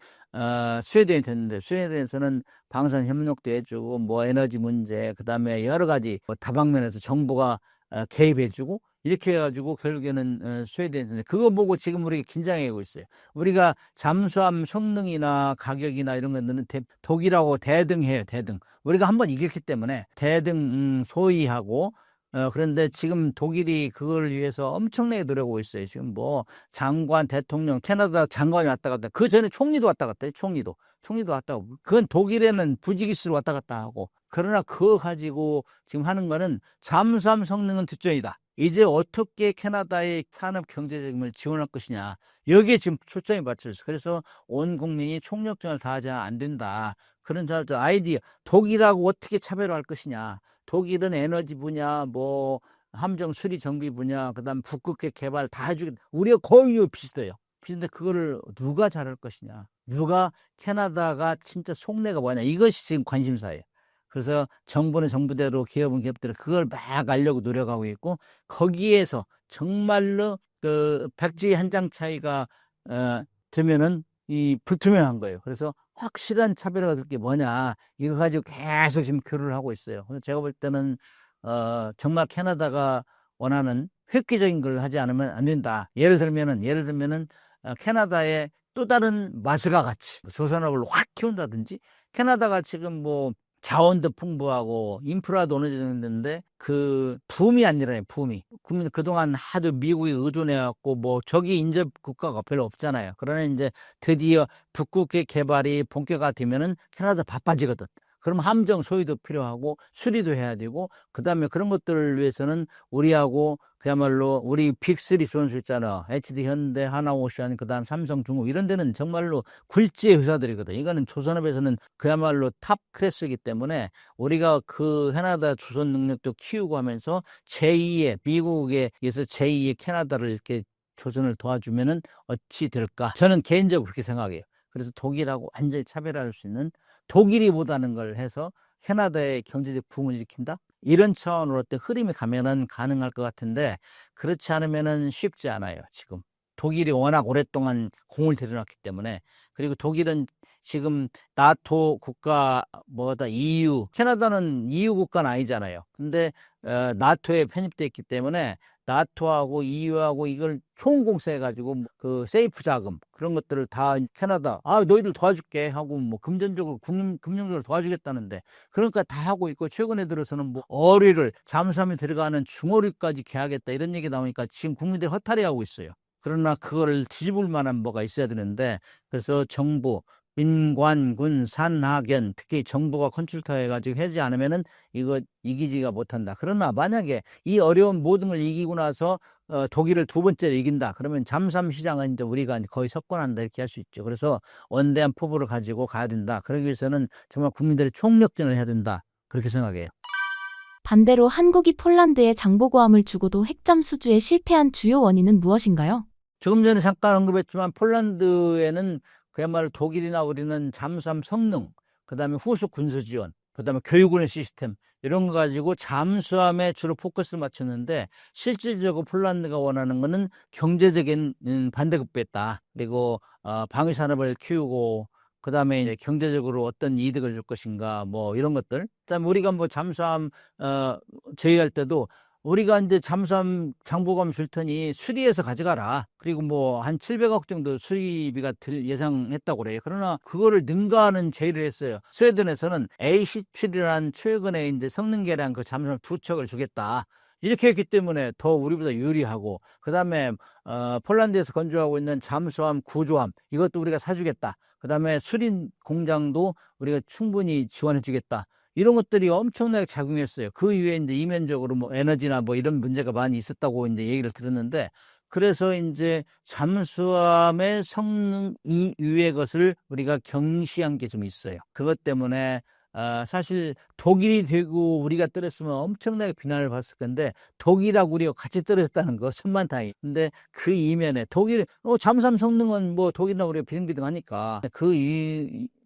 스웨덴이 됐는데 스웨덴에서는 방산 협력도 해주고 뭐 에너지 문제 그다음에 여러 가지 뭐 다방면에서 정부가 개입해주고 이렇게 해가지고 결국에는 스웨덴인데 그거 보고 지금 우리가 긴장하고 있어요. 우리가 잠수함 성능이나 가격이나 이런 것들은 독일하고 대등해요. 대등. 우리가 한번 이겼기 때문에 대등 소위하고 그런데 지금 독일이 그걸 위해서 엄청나게 노력하고 있어요. 지금 뭐 장관, 대통령, 캐나다 장관이 왔다 갔다. 그 전에 총리도 왔다 갔다 해요. 총리도 왔다 가고. 그건 독일에는 부지기수로 왔다 갔다 하고. 그러나 그거 가지고 지금 하는 거는 잠수함 성능은 뒷전이다. 이제 어떻게 캐나다의 산업 경제적임을 지원할 것이냐. 여기에 지금 초점이 맞춰져 있어요. 그래서 온 국민이 총력전을 다하지 안 된다. 그런 저 아이디어. 독일하고 어떻게 차별화할 것이냐. 독일은 에너지 분야, 뭐 함정 수리 정비 분야, 그다음 북극해 개발 다 해주겠다. 우리가 거의 비슷해요. 비슷한데 그거를 누가 잘할 것이냐. 누가 캐나다가 진짜 속내가 뭐냐. 이것이 지금 관심사예요. 그래서 정부는 정부대로, 기업은 기업대로 그걸 막 알려고 노력하고 있고, 거기에서 정말로 그 백지 한 장 차이가 되면은 이 불투명한 거예요. 그래서 확실한 차별화가 될 게 뭐냐, 이거 가지고 계속 지금 교류를 하고 있어요. 그래서 제가 볼 때는 정말 캐나다가 원하는 획기적인 걸 하지 않으면 안 된다. 예를 들면은 캐나다의 또 다른 마스가 같이 조선업을 확 키운다든지, 캐나다가 지금 뭐 자원도 풍부하고 인프라도 어느 정도 있는데 그 붐이 아니라요, 붐이. 그동안 하도 미국에 의존해갖고 뭐 저기 인접 국가가 별로 없잖아요. 그러나 이제 드디어 북극의 개발이 본격화 되면은 캐나다 바빠지거든. 그럼 함정 소유도 필요하고 수리도 해야 되고, 그 다음에 그런 것들을 위해서는 우리하고 그야말로 우리 빅3 선수 있잖아. HD 현대, 하나오션, 그 다음 삼성, 중국, 이런 데는 정말로 굴지의 회사들이거든. 이거는 조선업에서는 그야말로 탑 클래스이기 때문에 우리가 그 캐나다 조선 능력도 키우고 하면서 제2의 미국에서 제2의 캐나다를 이렇게 조선을 도와주면은 어찌 될까? 저는 개인적으로 그렇게 생각해요. 그래서 독일하고 완전히 차별화할 수 있는, 독일이 못하는 걸 해서 캐나다의 경제적 붐을 일으킨다? 이런 차원으로 어떤 흐름이 가면은 가능할 것 같은데, 그렇지 않으면은 쉽지 않아요, 지금. 독일이 워낙 오랫동안 공을 들여놨기 때문에. 그리고 독일은 지금 나토 국가, 뭐다, EU, 캐나다는 EU 국가는 아니잖아요. 근데 나토에 편입돼 있기 때문에 나토하고 EU하고 이걸 총공세해가지고 그 세이프 자금 그런 것들을 다 캐나다, 너희들 도와줄게 하고 뭐 금전적으로 금융적으로 도와주겠다는데, 그러니까 다 하고 있고, 최근에 들어서는 뭐 어류를 잠수함에 들어가는 중어류까지 개하겠다 이런 얘기 나오니까 지금 국민들이 허탈해하고 있어요. 그러나 그거를 뒤집을 만한 뭐가 있어야 되는데, 그래서 정부, 민관, 군, 산, 하견, 특히 정부가 컨sul터 해가지고 하지 않으면은 이거 이기지가 못한다. 그러나 만약에 이 어려운 모든 걸 이기고 나서 독일을 두 번째로 이긴다. 그러면 잠수함 시장은 이제 우리가 거의 석권한다 이렇게 할 수 있죠. 그래서 원대한 포부를 가지고 가야 된다. 그러기 위해서는 정말 국민들이 총력전을 해야 된다. 그렇게 생각해요. 반대로 한국이 폴란드에 장보고함을 주고도 핵잠 수주에 실패한 주요 원인은 무엇인가요? 조금 전에 잠깐 언급했지만 폴란드에는 그야말로 독일이나 우리는 잠수함 성능, 그다음에 후속 군수 지원, 그다음에 교육원의 시스템 이런 거 가지고 잠수함에 주로 포커스를 맞췄는데, 실질적으로 폴란드가 원하는 거는 경제적인 반대급부였다. 그리고 방위 산업을 키우고, 그다음에 이제 경제적으로 어떤 이득을 줄 것인가, 뭐 이런 것들. 그다음에 우리가 뭐 잠수함 제의할 때도 우리가 이제 잠수함 장보고함 줄 테니 수리해서 가져가라. 그리고 뭐 한 700억 정도 수리비가 예상했다고 그래요. 그러나 그거를 능가하는 제의를 했어요. 스웨덴에서는 AC7이라는 최근에 이제 성능 개량 그 잠수함 두 척을 주겠다. 이렇게 했기 때문에 더 우리보다 유리하고, 그 다음에 폴란드에서 건조하고 있는 잠수함 구조함 이것도 우리가 사주겠다. 그 다음에 수리 공장도 우리가 충분히 지원해 주겠다. 이런 것들이 엄청나게 작용했어요. 그 이후에 이제 이면적으로 뭐 에너지나 뭐 이런 문제가 많이 있었다고 이제 얘기를 들었는데, 그래서 이제 잠수함의 성능 이외의 것을 우리가 경시한 게 좀 있어요. 그것 때문에 사실 독일이 되고 우리가 떨어졌으면 엄청나게 비난을 받았을 건데, 독일하고 우리가 같이 떨어졌다는 거 천만다행. 근데 그 이면에 독일 잠수함 성능은 뭐 독일이나 우리가 비등비등하니까 그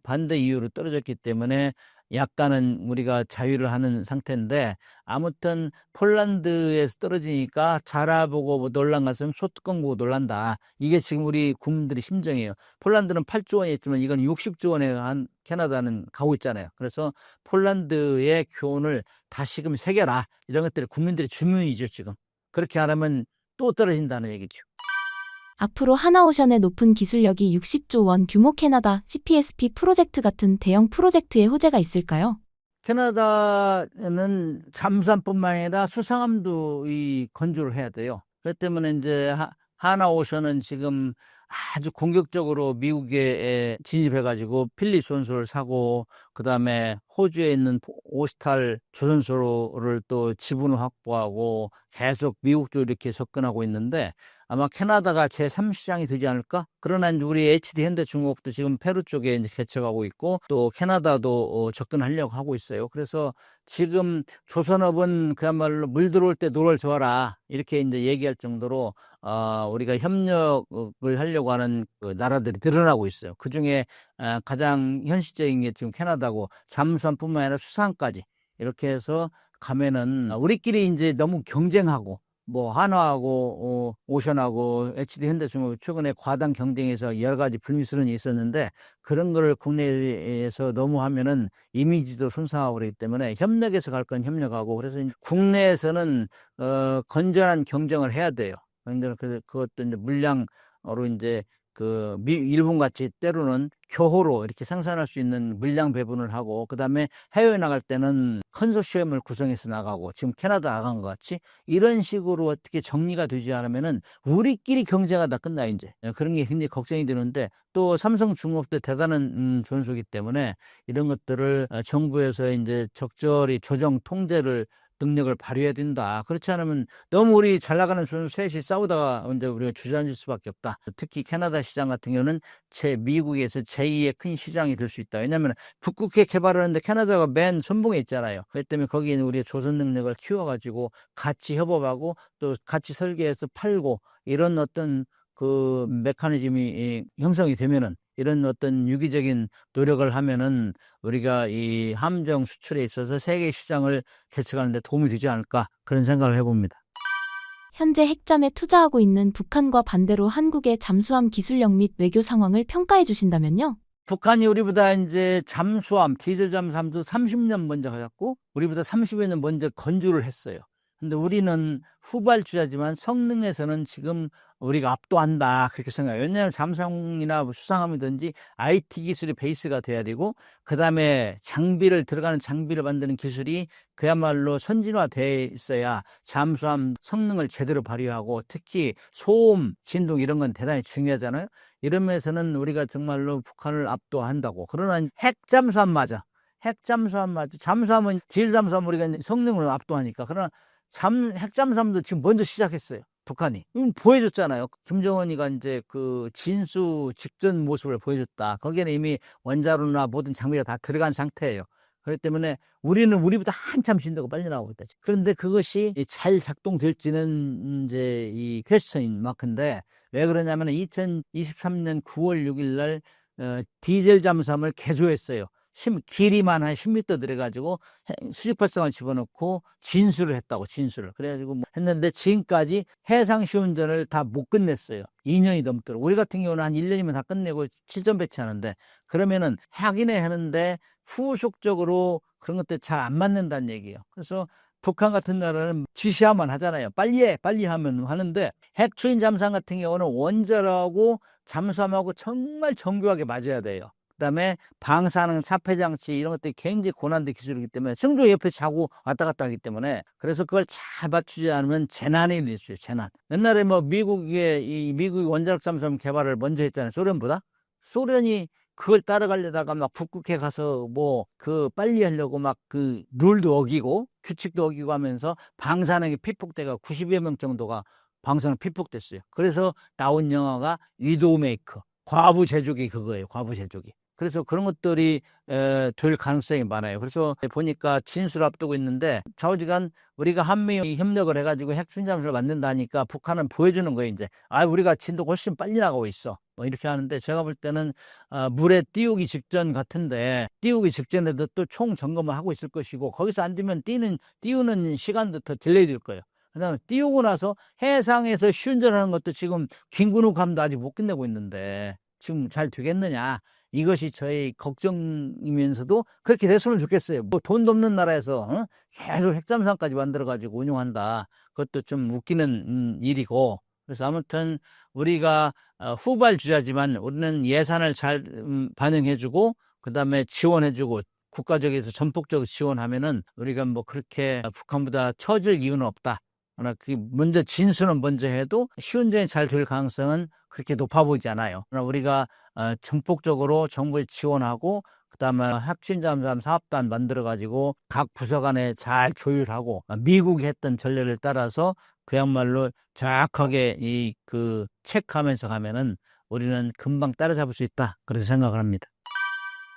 반대 이유로 떨어졌기 때문에 약간은 우리가 자유를 하는 상태인데, 아무튼 폴란드에서 떨어지니까 자라보고 뭐 놀란 것은 소뚜껑 보고 놀란다. 이게 지금 우리 국민들의 심정이에요. 폴란드는 8조 원이 있지만 이건 60조 원에 한 캐나다는 가고 있잖아요. 그래서 폴란드의 교훈을 다시금 새겨라. 이런 것들이 국민들의 주문이죠, 지금. 그렇게 안 하면 또 떨어진다는 얘기죠. 앞으로 하나오션의 높은 기술력이 60조 원 규모 캐나다 CPSP 프로젝트 같은 대형 프로젝트의 호재가 있을까요? 캐나다는 잠수함뿐만 아니라 수상함도 건조를 해야 돼요. 그렇기 때문에 이제 하나오션은 지금 아주 공격적으로 미국에 진입해가지고 필립 조선소를 사고, 그 다음에 호주에 있는 오스탈 조선소를 또 지분을 확보하고 계속 미국 쪽으로 이렇게 접근하고 있는데, 아마 캐나다가 제3시장이 되지 않을까? 그러나 이제 우리 HD 현대중공업도 지금 페루 쪽에 이제 개척하고 있고 또 캐나다도 접근하려고 하고 있어요. 그래서 지금 조선업은 그야말로 물 들어올 때 노를 저어라 이렇게 이제 얘기할 정도로 우리가 협력을 하려고 하는 그 나라들이 늘어나고 있어요. 그 중에 가장 현실적인 게 지금 캐나다고 잠수함뿐만 아니라 수산까지 이렇게 해서 가면은 우리끼리 이제 너무 경쟁하고 뭐 한화하고 오션하고 HD 현대중공업 최근에 과당 경쟁에서 여러 가지 불미스러움이 있었는데 그런 거를 국내에서 너무 하면은 이미지도 손상하고 그렇기 때문에 협력해서 갈 건 협력하고 그래서 국내에서는 건전한 경쟁을 해야 돼요. 그것도 이제 물량으로 이제 일본 같이 때로는 교호로 이렇게 생산할 수 있는 물량 배분을 하고 그다음에 해외에 나갈 때는 컨소시엄을 구성해서 나가고 지금 캐나다 나간 것 같이 이런 식으로 어떻게 정리가 되지 않으면은 우리끼리 경쟁하다 끝나 이제 그런 게 굉장히 걱정이 되는데 또 삼성중공업도 대단한 존수기 때문에 이런 것들을 정부에서 이제 적절히 조정 통제를 능력을 발휘해야 된다. 그렇지 않으면 너무 우리 잘 나가는 선수 셋이 싸우다가 이제 우리가 주저앉을 수밖에 없다. 특히 캐나다 시장 같은 경우는 미국에서 제2의 큰 시장이 될 수 있다. 왜냐하면 북극해 개발하는데 캐나다가 맨 선봉에 있잖아요. 그렇기 때문에 거기에는 우리의 조선 능력을 키워가지고 같이 협업하고 또 같이 설계해서 팔고 이런 어떤 그 메커니즘이 형성이 되면은 이런 어떤 유기적인 노력을 하면은 우리가 이 함정 수출에 있어서 세계 시장을 개척하는 데 도움이 되지 않을까 그런 생각을 해봅니다. 현재 핵잠에 투자하고 있는 북한과 반대로 한국의 잠수함 기술력 및 외교 상황을 평가해 주신다면요? 북한이 우리보다 이제 잠수함, 디젤 잠수함도 30년 먼저 가졌고 우리보다 30여 년 먼저 건조를 했어요. 근데 우리는 후발주자지만 성능에서는 지금 우리가 압도한다 그렇게 생각해요. 왜냐하면 잠수함이나 수상함이든지 IT 기술이 베이스가 돼야 되고 그 다음에 들어가는 장비를 만드는 기술이 그야말로 선진화돼 있어야 잠수함 성능을 제대로 발휘하고 특히 소음, 진동 이런 건 대단히 중요하잖아요. 이런 면에서는 우리가 정말로 북한을 압도한다고. 그러나 핵잠수함 잠수함은 디젤 잠수함 우리가 성능으로 압도하니까. 그러나 핵잠수함도 지금 먼저 시작했어요. 북한이. 보여줬잖아요. 김정은이가 이제 그 진수 직전 모습을 보여줬다. 거기에는 이미 원자로나 모든 장비가 다 들어간 상태예요. 그렇기 때문에 우리는 우리보다 한참 진도가 빨리 나오고 있다. 그런데 그것이 잘 작동될지는 이제 이 퀘스천인 만큼인데 왜 그러냐면 2023년 9월 6일 날 디젤 잠수함을 개조했어요. 길이만 한 10m 들어가지고 수직 발상을 집어넣고 진수를 했다고 진수를 그래가지고 뭐 했는데 지금까지 해상 시운전을 다 못 끝냈어요. 2년이 넘도록. 우리 같은 경우는 한 1년이면 다 끝내고 실전 배치하는데 그러면은 하기는 하는데 후속적으로 그런 것들 잘 안 맞는다는 얘기예요. 그래서 북한 같은 나라는 지시하면 하잖아요. 빨리 해, 빨리 하면 하는데 핵추인 잠수함 같은 경우는 원자로하고 잠수함하고 정말 정교하게 맞아야 돼요. 그다음에 방사능 차폐 장치 이런 것들이 굉장히 고난도 기술이기 때문에 승조 옆에 자고 왔다 갔다 하기 때문에 그래서 그걸 잘 맞추지 않으면 재난이 일어날 수 있어요. 재난. 옛날에 뭐 미국이 원자력 잠수함 개발을 먼저 했잖아요. 소련보다. 소련이 그걸 따라가려다가 막 북극해 가서 뭐 빨리 하려고 막 그 룰도 어기고 규칙도 어기고 하면서 방사능이 피폭돼가 90여 명 정도가 방사능 피폭됐어요. 그래서 나온 영화가 위도우메이커. 과부 제조기 그거예요. 과부 제조기. 그래서 그런 것들이 될 가능성이 많아요. 그래서 보니까 진수를 앞두고 있는데 좌우지간 우리가 한미 협력을 해가지고 핵춘잠수를 만든다니까 북한은 보여주는 거예요. 이제 우리가 진도가 훨씬 빨리 나가고 있어. 뭐 이렇게 하는데 제가 볼 때는 물에 띄우기 직전 같은데 띄우기 직전에도 또 총 점검을 하고 있을 것이고 거기서 안 되면 띄우는 시간도 더 딜레이 될 거예요. 그다음에 띄우고 나서 해상에서 시운전하는 것도 지금 김근욱함도 아직 못 끝내고 있는데 지금 잘 되겠느냐 이것이 저희 걱정이면서도 그렇게 됐으면 좋겠어요. 뭐 돈도 없는 나라에서 계속 핵잠수함까지 만들어가지고 운용한다. 그것도 좀 웃기는 일이고 그래서 아무튼 우리가 후발주자지만 우리는 예산을 잘 반영해주고 그다음에 지원해주고 국가적에서 전폭적으로 지원하면은 우리가 뭐 그렇게 북한보다 처질 이유는 없다. 그러나 그 먼저 진수는 먼저 해도 시운전이 잘 될 가능성은 그렇게 높아 보이지 않아요. 그러나 우리가 전폭적으로 정부에 지원하고 그다음에 핵잠수함 사업단 만들어 가지고 각 부서 간에 잘 조율하고 미국이 했던 전례를 따라서 그야말로 정확하게 체크하면서 가면은 우리는 금방 따라잡을 수 있다. 그렇게 생각을 합니다.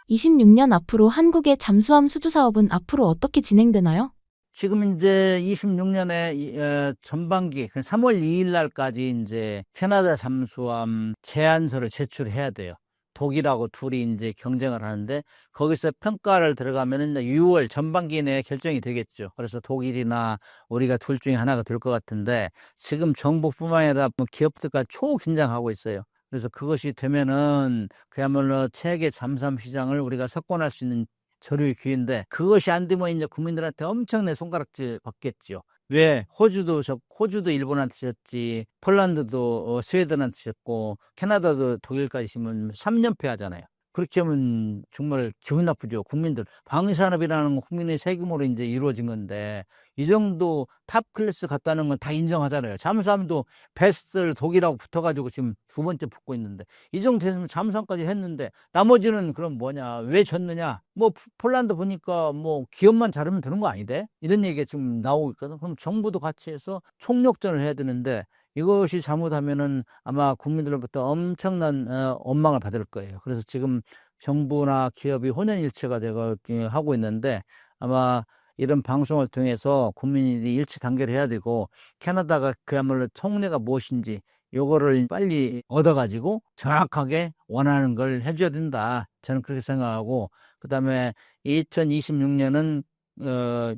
26년 앞으로 한국의 잠수함 수주 사업은 앞으로 어떻게 진행되나요? 지금 이제 26년에 전반기 3월 2일 날까지 이제 캐나다 잠수함 제안서를 제출해야 돼요. 독일하고 둘이 이제 경쟁을 하는데 거기서 평가를 들어가면은 6월 전반기 내에 결정이 되겠죠. 그래서 독일이나 우리가 둘 중에 하나가 될 것 같은데 지금 정부뿐만 아니라 기업들과 초긴장하고 있어요. 그래서 그것이 되면은 그야말로 세계 잠수함 시장을 우리가 석권할 수 있는 저류의 기회인데 그것이 안 되면 이제 국민들한테 엄청난 손가락질 받겠죠. 왜? 호주도 일본한테 졌지, 폴란드도 스웨덴한테 졌고, 캐나다도 독일까지 지면 3연패 하잖아요. 그렇게 하면 정말 기분 나쁘죠. 국민들. 방위산업이라는 건 국민의 세금으로 이제 이루어진 건데, 이 정도 탑 클래스 갔다는 건 다 인정하잖아요. 잠수함도 베스트 독일하고 붙어가지고 지금 두 번째 붙고 있는데, 이 정도 됐으면 잠수함까지 했는데, 나머지는 그럼 뭐냐, 왜 졌느냐? 뭐, 폴란드 보니까 뭐, 기업만 잘하면 되는 거 아니대? 이런 얘기가 지금 나오고 있거든. 그럼 정부도 같이 해서 총력전을 해야 되는데, 이것이 잘못하면은 아마 국민들로부터 엄청난 원망을 받을 거예요. 그래서 지금 정부나 기업이 혼연일체가 되고 하고 있는데 아마 이런 방송을 통해서 국민이 일치 단결해야 되고 캐나다가 그야말로 총리가 무엇인지 요거를 빨리 얻어가지고 정확하게 원하는 걸 해줘야 된다. 저는 그렇게 생각하고 그다음에 2026년은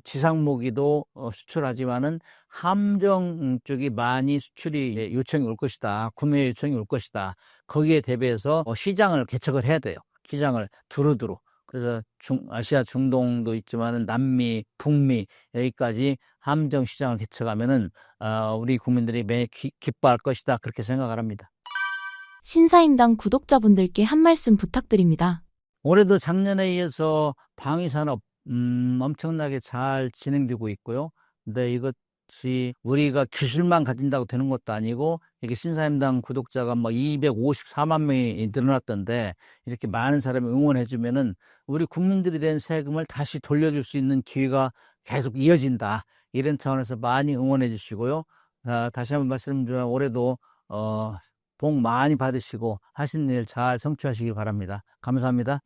지상모기도 수출하지만은 함정 쪽이 많이 수출이 요청이 올 것이다. 구매 요청이 올 것이다. 거기에 대비해서 시장을 개척을 해야 돼요. 시장을 두루두루. 그래서 아시아 중동도 있지만은 남미, 북미 여기까지 함정 시장을 개척하면은 우리 국민들이 매우 기뻐할 것이다. 그렇게 생각을 합니다. 신사임당 구독자분들께 한 말씀 부탁드립니다. 올해도 작년에 이어서 방위산업 엄청나게 잘 진행되고 있고요. 근데 이것이 우리가 기술만 가진다고 되는 것도 아니고 이렇게 신사임당 구독자가 뭐 254만 명이 늘어났던데 이렇게 많은 사람이 응원해 주면은 우리 국민들이 낸 세금을 다시 돌려줄 수 있는 기회가 계속 이어진다. 이런 차원에서 많이 응원해 주시고요. 다시 한번 말씀드리면 올해도 복 많이 받으시고 하신 일 잘 성취하시길 바랍니다. 감사합니다.